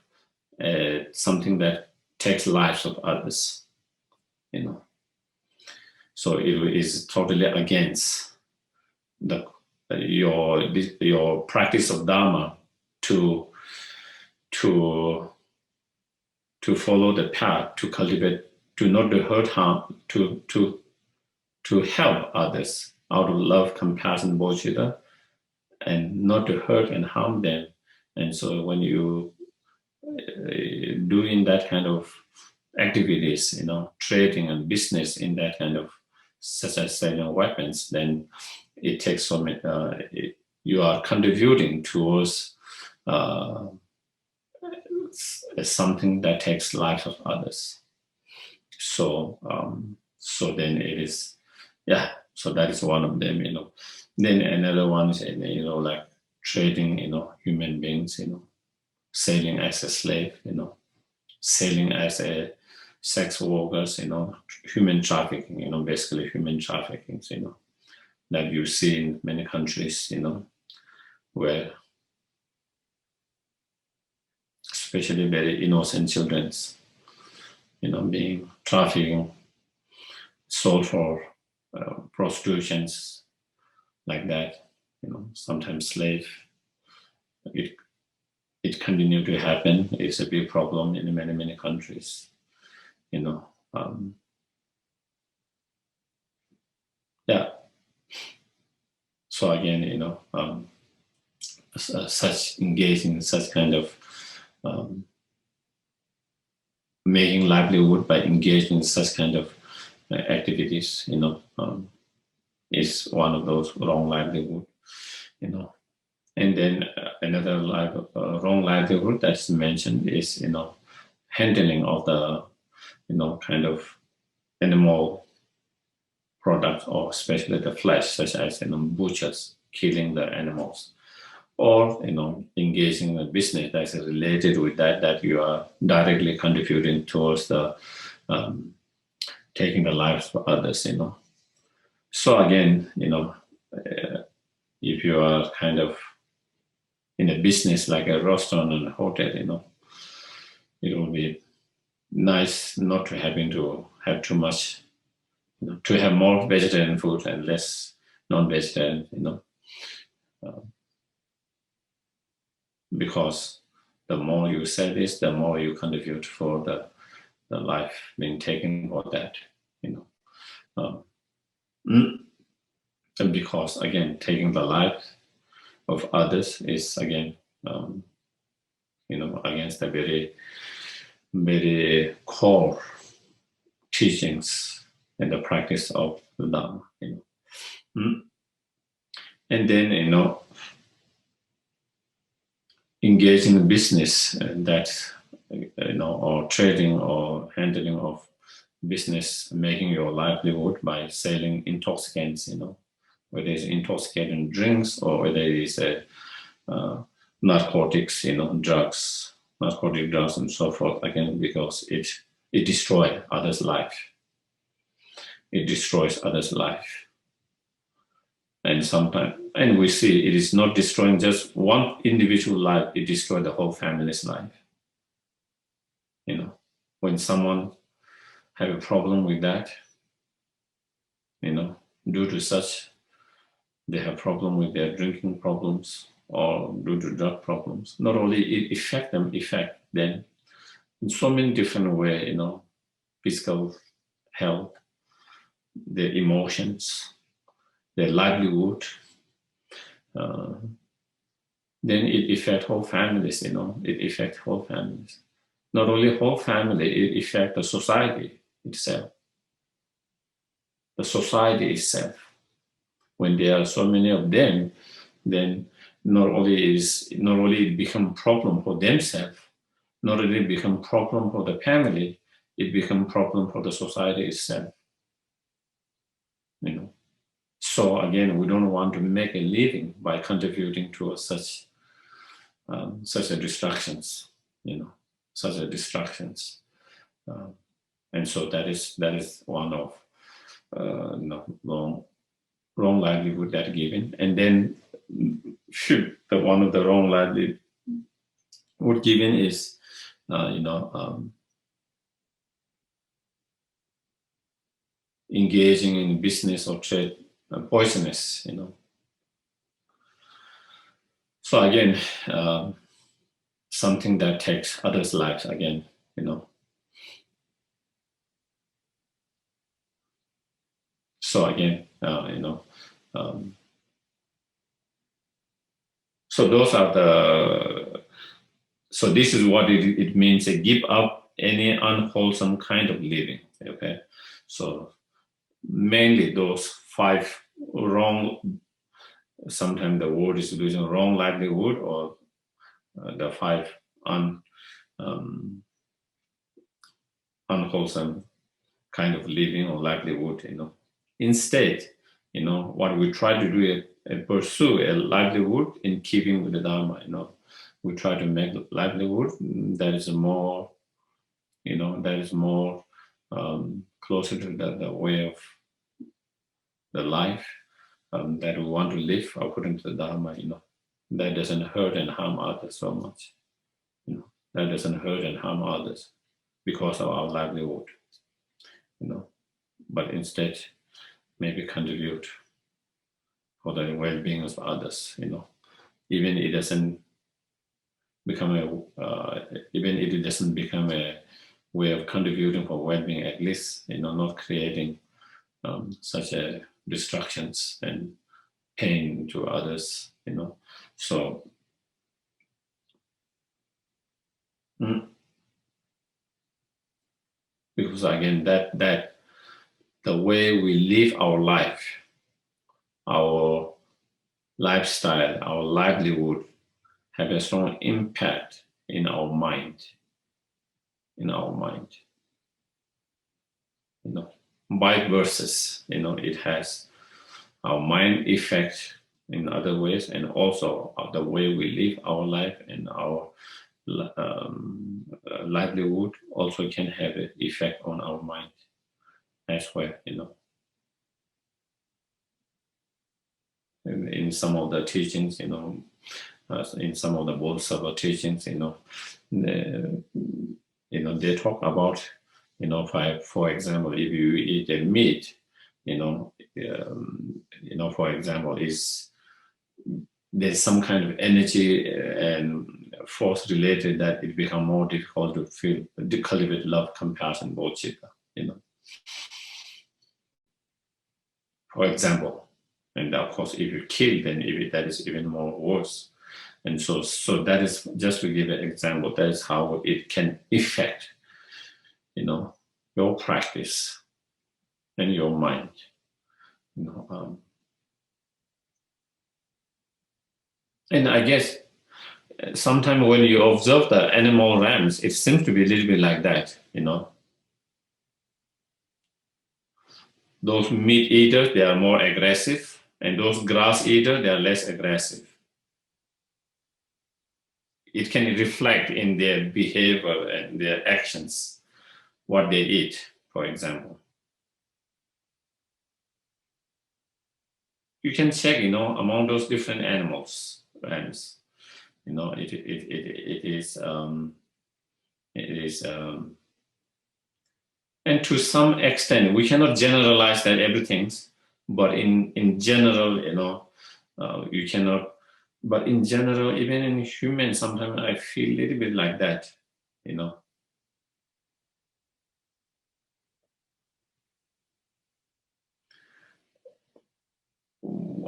something that takes lives of others, So it is totally against your practice of Dharma to follow the path, to cultivate, to not to hurt, harm, to help others out of love, compassion, bodhicitta, and not to hurt and harm them. And so when you doing that kind of activities, trading and business in that kind of, such as selling weapons, then it takes so many, you are contributing towards something that takes life of others. So then it is, so that is one of them, Then another one is, like trading, human beings, selling as a slave, selling as a sex workers, human trafficking, basically human trafficking, that you see in many countries, where especially very innocent children, being trafficking, sold for prostitutions like that, sometimes slave. It continue to happen. It's a big problem in many, many countries, yeah. So again, such engaging, such kind of making livelihood by engaging in such kind of activities, is one of those wrong livelihood, And then another wrong livelihood that's mentioned is, handling of the, kind of animal products, or especially the flesh, such as, butchers killing the animals, or, engaging in a business that's related with that you are directly contributing towards the taking the lives of others, So again, if you are kind of in a business like a restaurant and a hotel, it will be nice not to having to have too much, to have more vegetarian food and less non-vegetarian, because the more you sell this, the more you contribute for the life being taken for that, and because again, taking the life of others is again, against the very, very core teachings and the practice of the Dharma, And then, engaging in business that, or trading or handling of business, making your livelihood by selling intoxicants, whether it's intoxicating drinks or whether it is narcotics, narcotic drugs and so forth, again, because it destroys others' life. It destroys others' life. And sometimes, and we see it is not destroying just one individual life, it destroys the whole family's life. When someone have a problem with that, due to such, they have problem with their drinking problems or due to drug problems. Not only it affect them in so many different ways, physical health, their emotions, their livelihood, then it affects whole families, it affects whole families. Not only whole family, it affects the society itself. The society itself. When there are so many of them, then not only it become problem for themselves, not only it become problem for the family, it become problem for the society itself. So again, we don't want to make a living by contributing to such a distractions, such a distractions, and so that is one of wrong livelihood that given, and then one of the wrong livelihood given is engaging in business or trade poisonous, So again, something that takes others' lives again, So again, so those are so this is what it means to give up any unwholesome kind of living, okay? So mainly those 5 wrong, sometimes the word is using wrong livelihood, or the 5 unwholesome kind of living or livelihood, Instead, what we try to do is pursue a livelihood in keeping with the Dharma, We try to make livelihood that is more that is more closer to the way of the life that we want to live according to the Dharma, that doesn't hurt and harm others so much. That doesn't hurt and harm others because of our livelihood, but instead maybe contribute for the well-being of others, even it doesn't become even if it doesn't become a way of contributing for well-being, at least, not creating such a distractions and pain to others, So, because again, that the way we live our life, our lifestyle, our livelihood, have a strong impact in our mind. Vice versa, it has our mind effect in other ways, and also the way we live our life and our livelihood also can have an effect on our mind as well, In some of the teachings, in some of the Bodhisattva teachings, they talk about, for example, if you eat a meat, for example, there's some kind of energy and force related that it becomes more difficult to cultivate love, compassion, bodhicitta, For example, and of course, if you kill, then that is even more worse. And so that is, just to give an example, that is how it can affect, your practice and your mind. And I guess sometimes when you observe the animal realms, it seems to be a little bit like that, Those meat eaters, they are more aggressive, and those grass eaters, they are less aggressive. It can reflect in their behavior and their actions, what they eat, for example. You can check, among those different animals, realms, it is, and to some extent, we cannot generalize that everything, but in general, you cannot. But in general, even in humans, sometimes I feel a little bit like that,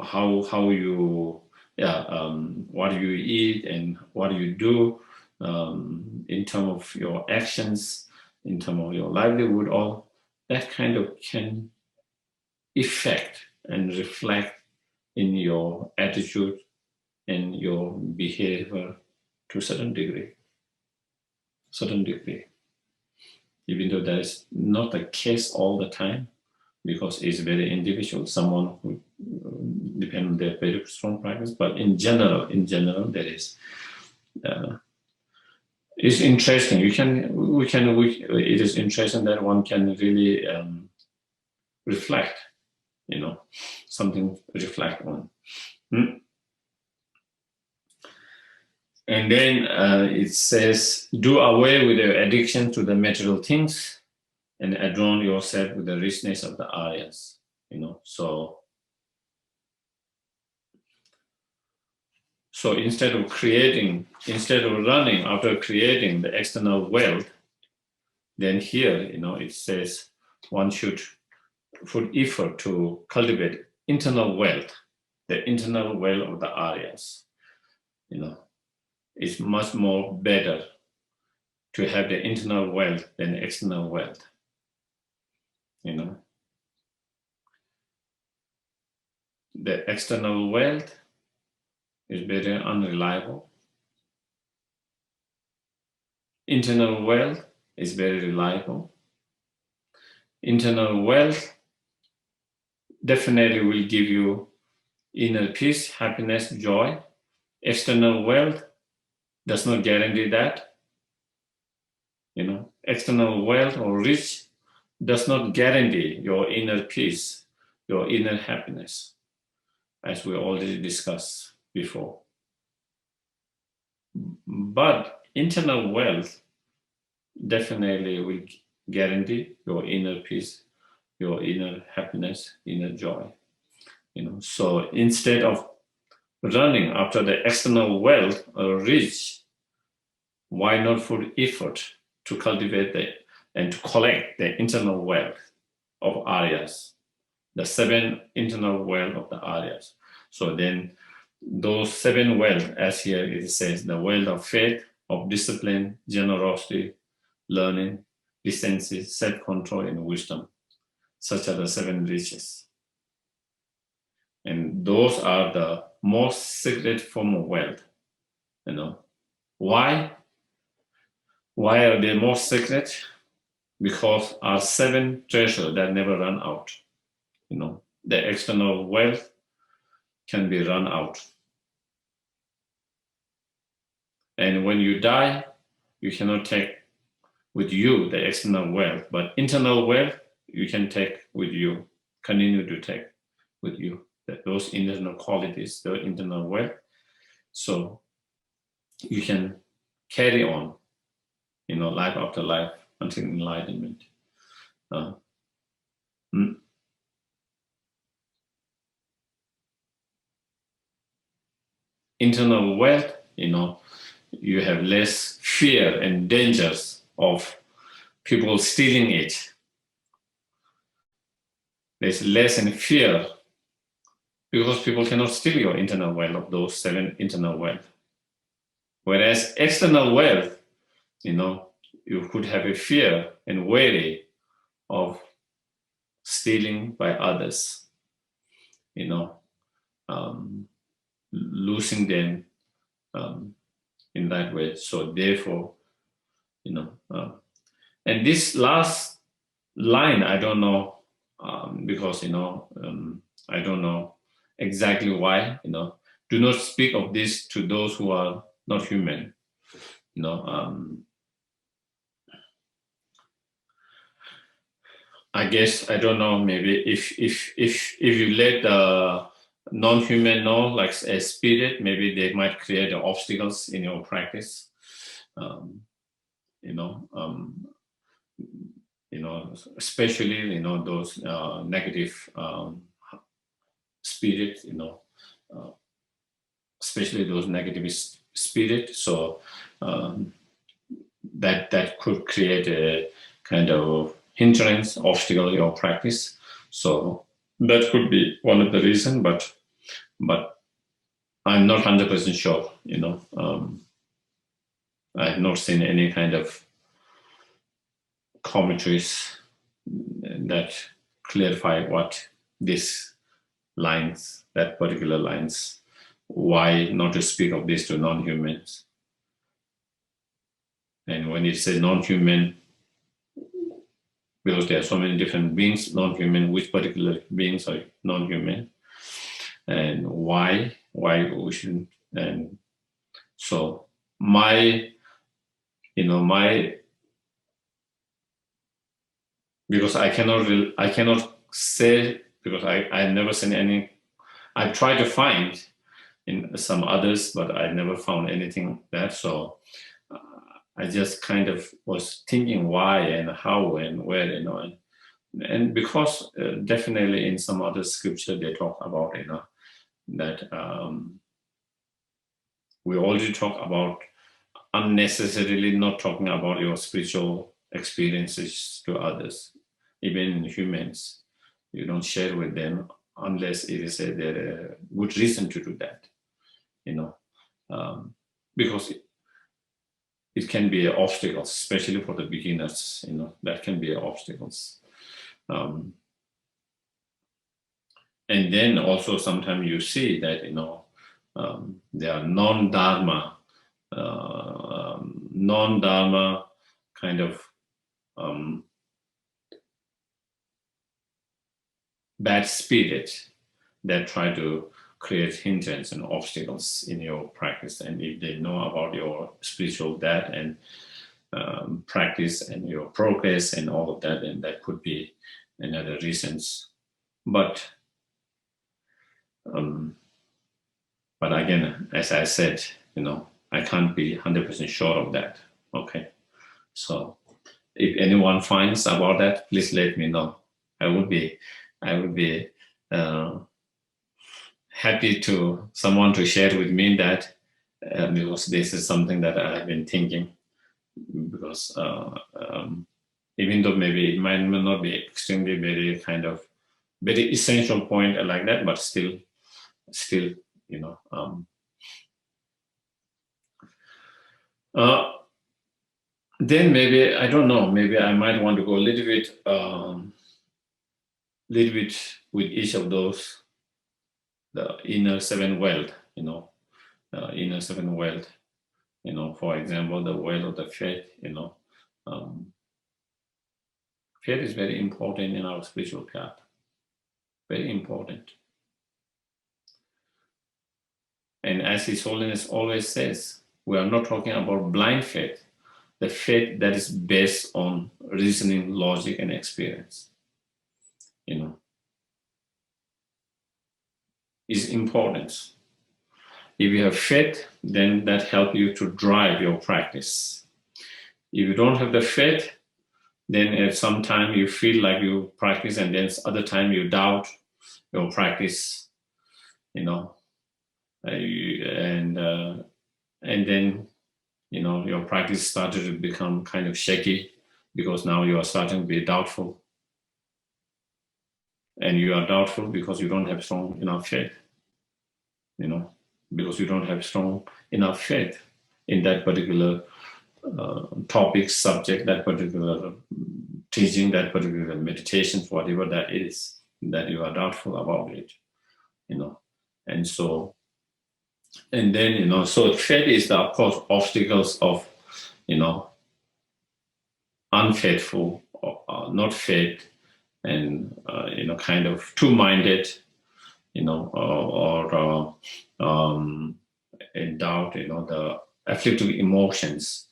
How you, what do you eat and what do you do in terms of your actions, in terms of your livelihood, all that kind of can affect and reflect in your attitude and your behavior to a certain degree. Even though that is not the case all the time, because it's very individual. Someone who depend on their very strong practice, but in general, there is. It's interesting. It is interesting that one can really reflect. Something to reflect on. And then it says, do away with your addiction to the material things and adorn yourself with the richness of the Aryas. So instead of running after creating the external wealth, then here, it says one should put effort to cultivate internal wealth, the internal wealth of the Aryas. It's much more better to have the internal wealth than external wealth. The external wealth is very unreliable. Internal wealth is very reliable. Internal wealth definitely will give you inner peace, happiness, joy. External wealth does not guarantee that. External wealth or rich does not guarantee your inner peace, your inner happiness, as we already discussed before. But internal wealth definitely will guarantee your inner peace, your inner happiness, inner joy. So instead of running after the external wealth or rich, why not put effort to cultivate and to collect the internal wealth of Aryas, the 7 internal wealth of the Aryas. So then those 7 wealth, as here it says, the wealth of faith, of discipline, generosity, learning, decency, self-control, and wisdom. Such are the 7 riches. And those are the most sacred form of wealth. Why? Why are they most sacred? Because our 7 treasures that never run out. The external wealth can be run out. And when you die, you cannot take with you the external wealth, but internal wealth you can take with you, continue to take with you, those internal qualities, the internal wealth. So you can carry on, life after life until enlightenment. Internal wealth, you have less fear and dangers of people stealing it. There's less in fear because people cannot steal your internal wealth of those 7 internal wealth. Whereas external wealth, you could have a fear and worry of stealing by others, losing them in that way. So therefore, and this last line, I don't know, because, I don't know exactly why, do not speak of this to those who are not human, I guess, I don't know, maybe if you let the non-human know, like a spirit, maybe they might create obstacles in your practice. Especially those negative spirits, especially those negative spirits. So that could create a kind of hindrance, obstacle in your practice. So that could be one of the reasons, but I'm not 100% sure. I have not seen any kind of commentaries that clarify what this lines, that particular lines, why not to speak of this to non-humans. And when it says non-human, because there are so many different beings, non-human, which particular beings are non-human, and why we shouldn't. And so my because I cannot say, because I've never seen any. I've tried to find in some others, but I never found anything there. So I just kind of was thinking why and how and where, and because definitely in some other scripture they talk about, that we already talk about unnecessarily not talking about your spiritual experiences to others, even humans. You don't share with them unless it is a good reason to do that, because it can be obstacles, especially for the beginners, that can be obstacles. And then also sometimes you see that, there are non-dharma kind of bad spirit that try to create hindrance and obstacles in your practice. And if they know about your spiritual that, and practice and your progress and all of that, and that could be another reasons. But again, as I said, I can't be 100% sure of that. Okay, so if anyone finds about that, please let me know. I would be happy to someone to share with me that, because this is something that I have been thinking, because even though maybe it might not be extremely very essential point like that, but still, then maybe, I don't know, maybe I might want to go a little bit with each of those, the inner seven wealth, inner seven wealth, for example, the wealth of the faith, faith is very important in our spiritual path, very important. And as His Holiness always says, we are not talking about blind faith, the faith that is based on reasoning, logic, and experience, is important. If you have faith, then that helps you to drive your practice. If you don't have the faith, then at some time you feel like you practice, and then other time you doubt your practice, and then your practice started to become kind of shaky, because now you are starting to be doubtful, and you are doubtful because you don't have strong enough faith, because you don't have strong enough faith in that particular topic, subject, that particular teaching, that particular meditation, whatever that is, that you are doubtful about it, and so, and then, so faith is the, of course, obstacles of, unfaithful, or not faith, and, kind of two-minded, or in doubt, the afflictive emotions,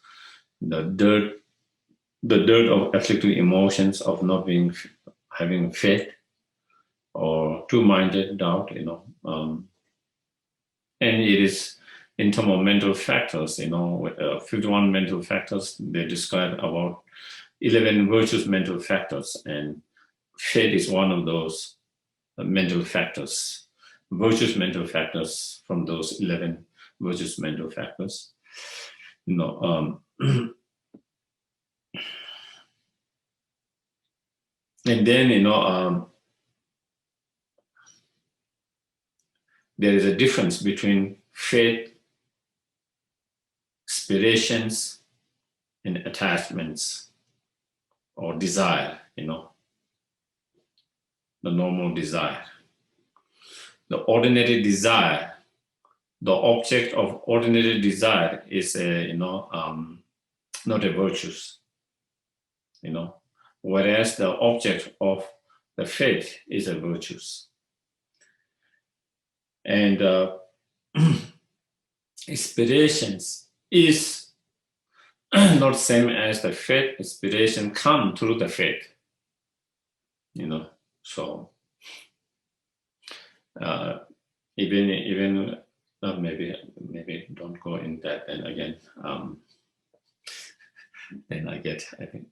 the dirt of afflictive emotions of not having faith, or two-minded doubt, and it is in terms of mental factors, 51 mental factors, they describe about 11 virtuous mental factors, and faith is one of those mental factors, virtuous mental factors from those 11 virtuous mental factors. And then, there is a difference between faith, aspirations, and attachments, or desire, the normal desire. The ordinary desire, the object of ordinary desire is not a virtuous, whereas the object of the faith is a virtuous. And aspirations is not same as the faith. Inspiration come through the faith, so even maybe don't go in that. And again, then I think.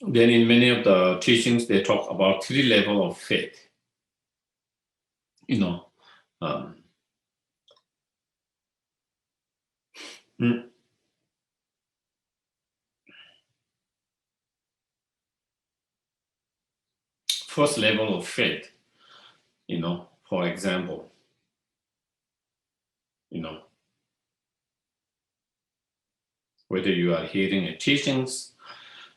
Then in many of the teachings, they talk about 3 levels of faith. First level of faith, for example, whether you are hearing a teachings,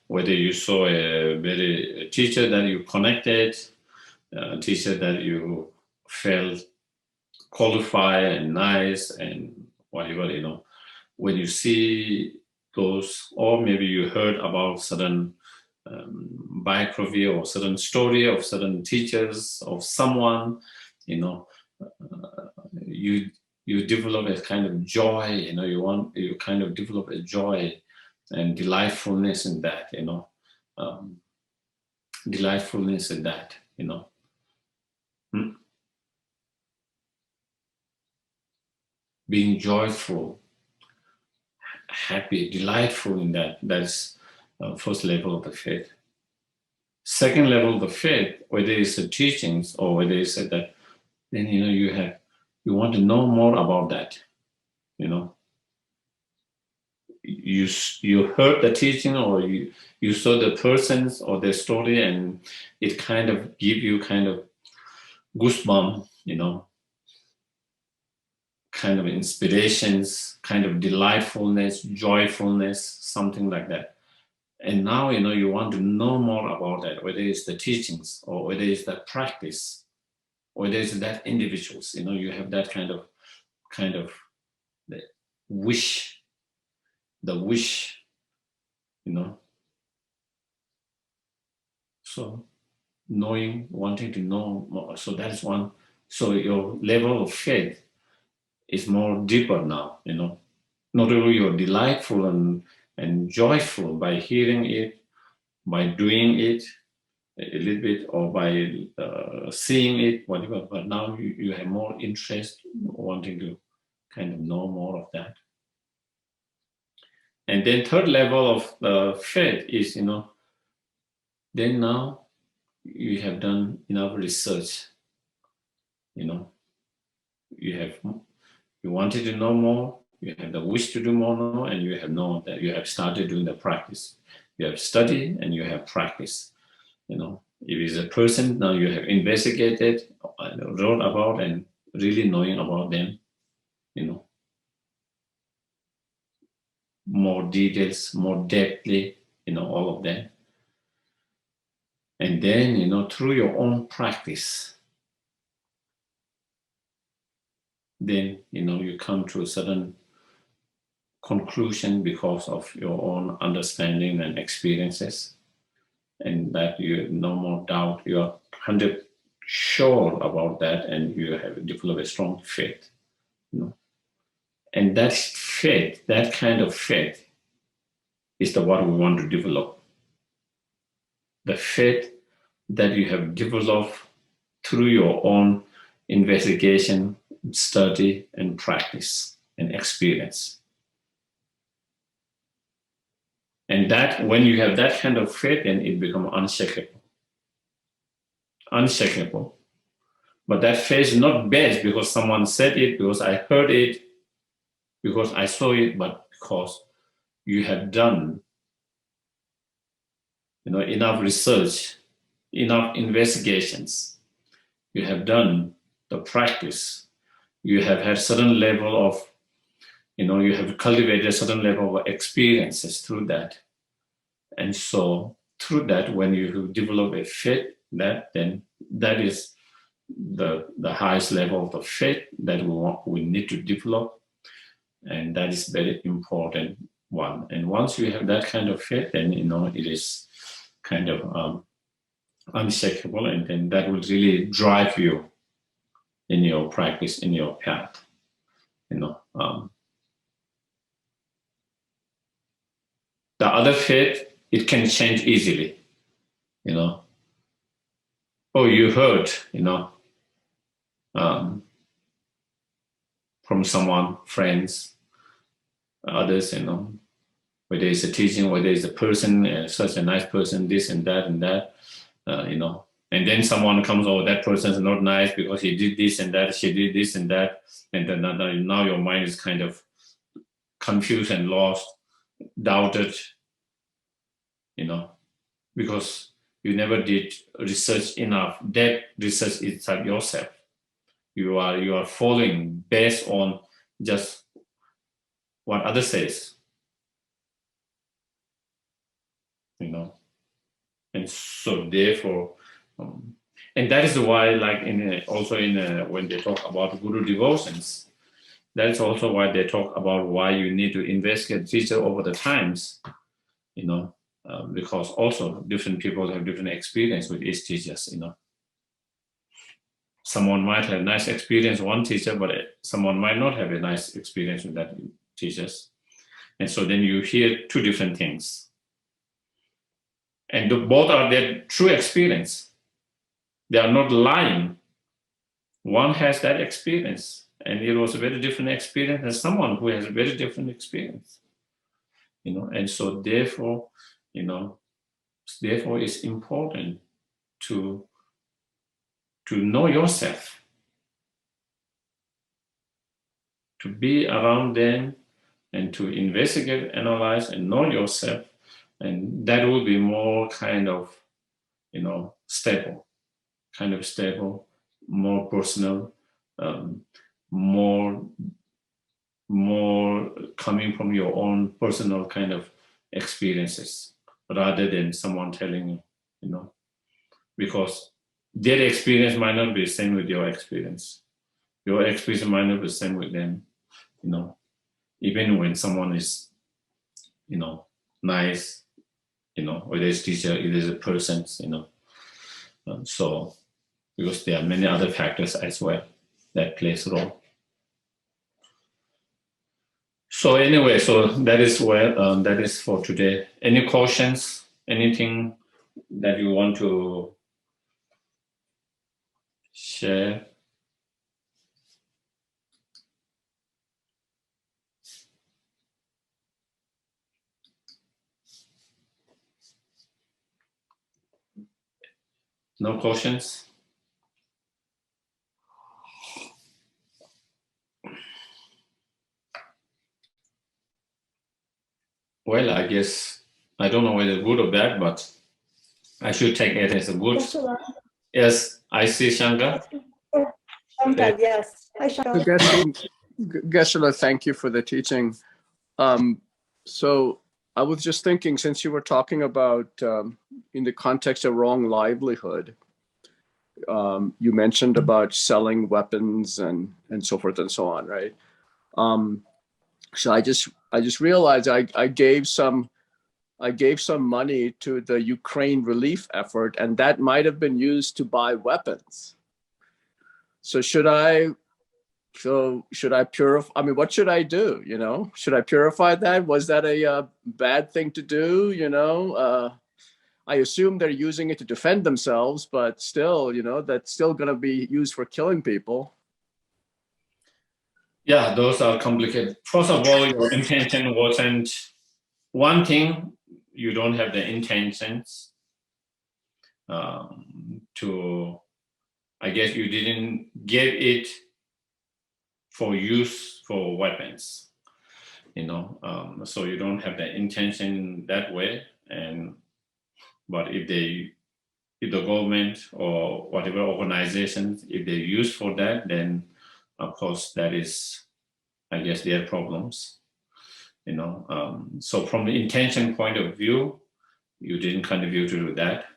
whether you saw a teacher that you connected, a teacher that you felt qualified and nice and whatever, when you see those, or maybe you heard about certain biography or certain story of certain teachers of someone, you develop a kind of joy, you kind of develop a joy and delightfulness in that, delightfulness in that, being joyful, happy, delightful in that. That's first level of the faith. Second level of the faith, whether it's the teachings or whether it's that, then you want to know more about that. You heard the teaching or you saw the persons or their story, and it kind of give you kind of goosebump, kind of inspirations, kind of delightfulness, joyfulness, something like that. And now, you want to know more about that, whether it's the teachings or whether it's the practice, or whether it's that individuals, you have that kind of the wish, so wanting to know more. So that's one. So your level of faith is more deeper now, not only you're delightful and joyful by hearing it, by doing it a little bit, or by seeing it, whatever, but now you have more interest, wanting to kind of know more of that. And then third level of faith is, then now you have done enough research, you wanted to know more, you have the wish to do more now, and you have known that you have started doing the practice. You have studied and you have practiced. If it's a person, now you have investigated, wrote about, and really knowing about them, more details, more depthly, all of them. And then, through your own practice, then, you come to a certain conclusion because of your own understanding and experiences, and that you have no more doubt, you are 100% sure about that, and you have developed a strong faith, and that faith, that kind of faith, is the what we want to develop. The faith that you have developed through your own investigation, study, and practice and experience. And that, when you have that kind of faith, then it becomes unshakable. Unshakable. But that faith is not based because someone said it, because I heard it, because I saw it, but because you have done enough research, enough investigations, you have done the practice, you have had certain level of, you have cultivated a certain level of experiences through that. And so through that, when you develop a faith, then that is the highest level of the faith that we need to develop. And that is very important one. And once you have that kind of faith, then, it is kind of unshakable, and then that will really drive you in your practice, in your path. The other faith, it can change easily. Oh, you heard, from someone, friends, others, whether it's a teaching, whether it's a person, such a nice person, this and that, and then someone comes, oh, that person is not nice because he did this and that, she did this and that, and then now your mind is kind of confused and lost, doubted, because you never did research enough, depth research inside yourself. You are following based on just what others says, and so therefore, and that is why, like when they talk about guru devotions, that's also why they talk about why you need to investigate teacher over the times, because also different people have different experience with each teachers, Someone might have nice experience with one teacher, but someone might not have a nice experience with that teachers. And so then you hear two different things. And both are their true experience. They are not lying. One has that experience, and it was a very different experience than someone who has a very different experience. And so therefore, therefore it's important to know yourself, to be around them, and to investigate, analyze, and know yourself. And that will be more kind of, stable, more personal, more coming from your own personal kind of experiences, rather than someone telling you, because their experience might not be the same with your experience. Your experience might not be the same with them, even when someone is, nice, whether it's teacher, it is a person, so because there are many other factors as well that plays a role. So anyway, so that is where that is for today. Any questions? Anything that you want to share? No questions? Well, I guess I don't know whether it's good or bad, but I should take it as a good. Yes, I see Shankar. Shankar, yes. Hi, Shankar. Geshe, thank you for the teaching. So I was just thinking, since you were talking about in the context of wrong livelihood, you mentioned about selling weapons and so forth and so on, right? So I just realized I gave some money to the Ukraine relief effort, and that might have been used to buy weapons. So should I purify? I mean, what should I do? Should I purify that? Was that a bad thing to do? I assume they're using it to defend themselves, but still, that's still going to be used for killing people. Yeah, those are complicated. First of all, your intention wasn't one thing. You don't have the intentions to. I guess you didn't get it for use for weapons, so you don't have the intention that way. But if the government or whatever organizations, if they use for that, then of course that is, I guess, their problems. So from the intention point of view, you didn't contribute to that.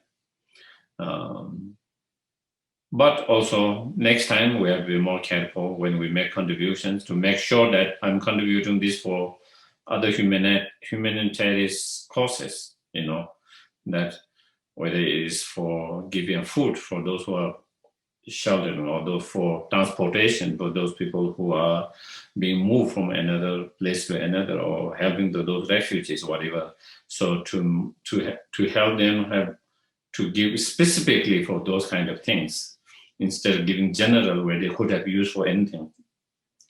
But also next time we have to be more careful when we make contributions to make sure that I'm contributing this for other humanitarian causes, that whether it is for giving food for those who are sheltered, or those for transportation for those people who are being moved from another place to another, or helping those refugees, whatever. So to help them to give specifically for those kind of things, instead of giving general where they could have used for anything.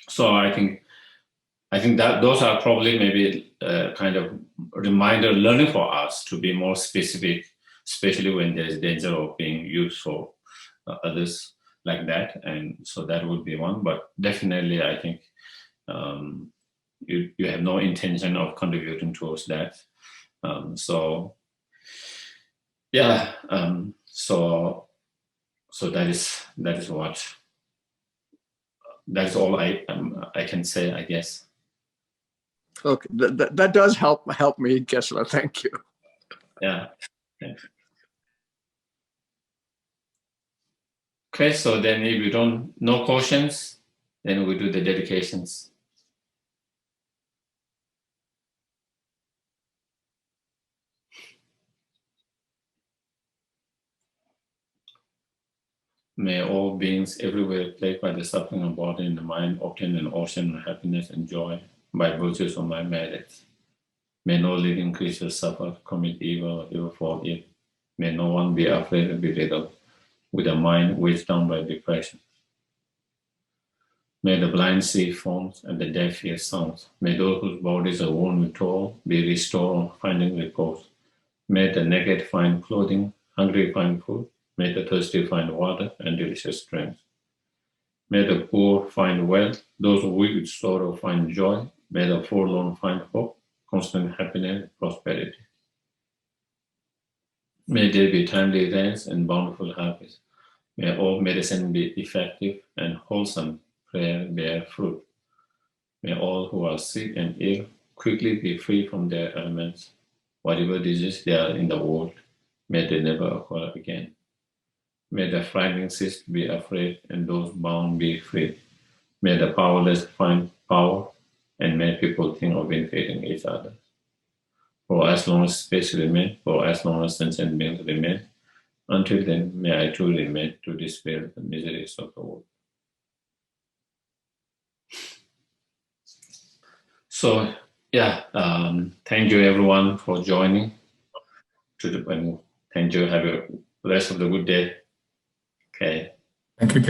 So I think that those are probably maybe kind of reminder learning for us to be more specific, especially when there's danger of being used for others like that. And so that would be one, but definitely I think you have no intention of contributing towards that. So yeah, so that is all I can say, I guess. Okay, that does help me, Geshe. Thank you. Yeah. Thanks. Okay, so then if you no questions, then we do the dedications. May all beings everywhere plagued by the suffering of body and the mind obtain an ocean of happiness and joy by virtues of my merits. May no living creature suffer, commit evil, or ever fall ill. May no one be afraid or be riddled with a mind weighed down by depression. May the blind see forms and the deaf hear sounds. May those whose bodies are worn with toil be restored, finding repose. May the naked find clothing, hungry find food. May the thirsty find water and delicious drinks. May the poor find wealth, those who weep with sorrow find joy. May the forlorn find hope, constant happiness and prosperity. May there be timely rains and bountiful harvest. May all medicine be effective and wholesome prayer bear fruit. May all who are sick and ill quickly be free from their ailments. Whatever disease they are in the world, may they never occur again. May the frightened cease to be afraid and those bound be free. May the powerless find power and may people think of benefiting each other. For as long as space remains, for as long as sentient beings remain, until then may I too remain to dispel the miseries of the world. So, yeah, thank you everyone for joining. Thank you. Have a rest of the good day. Okay. Thank you.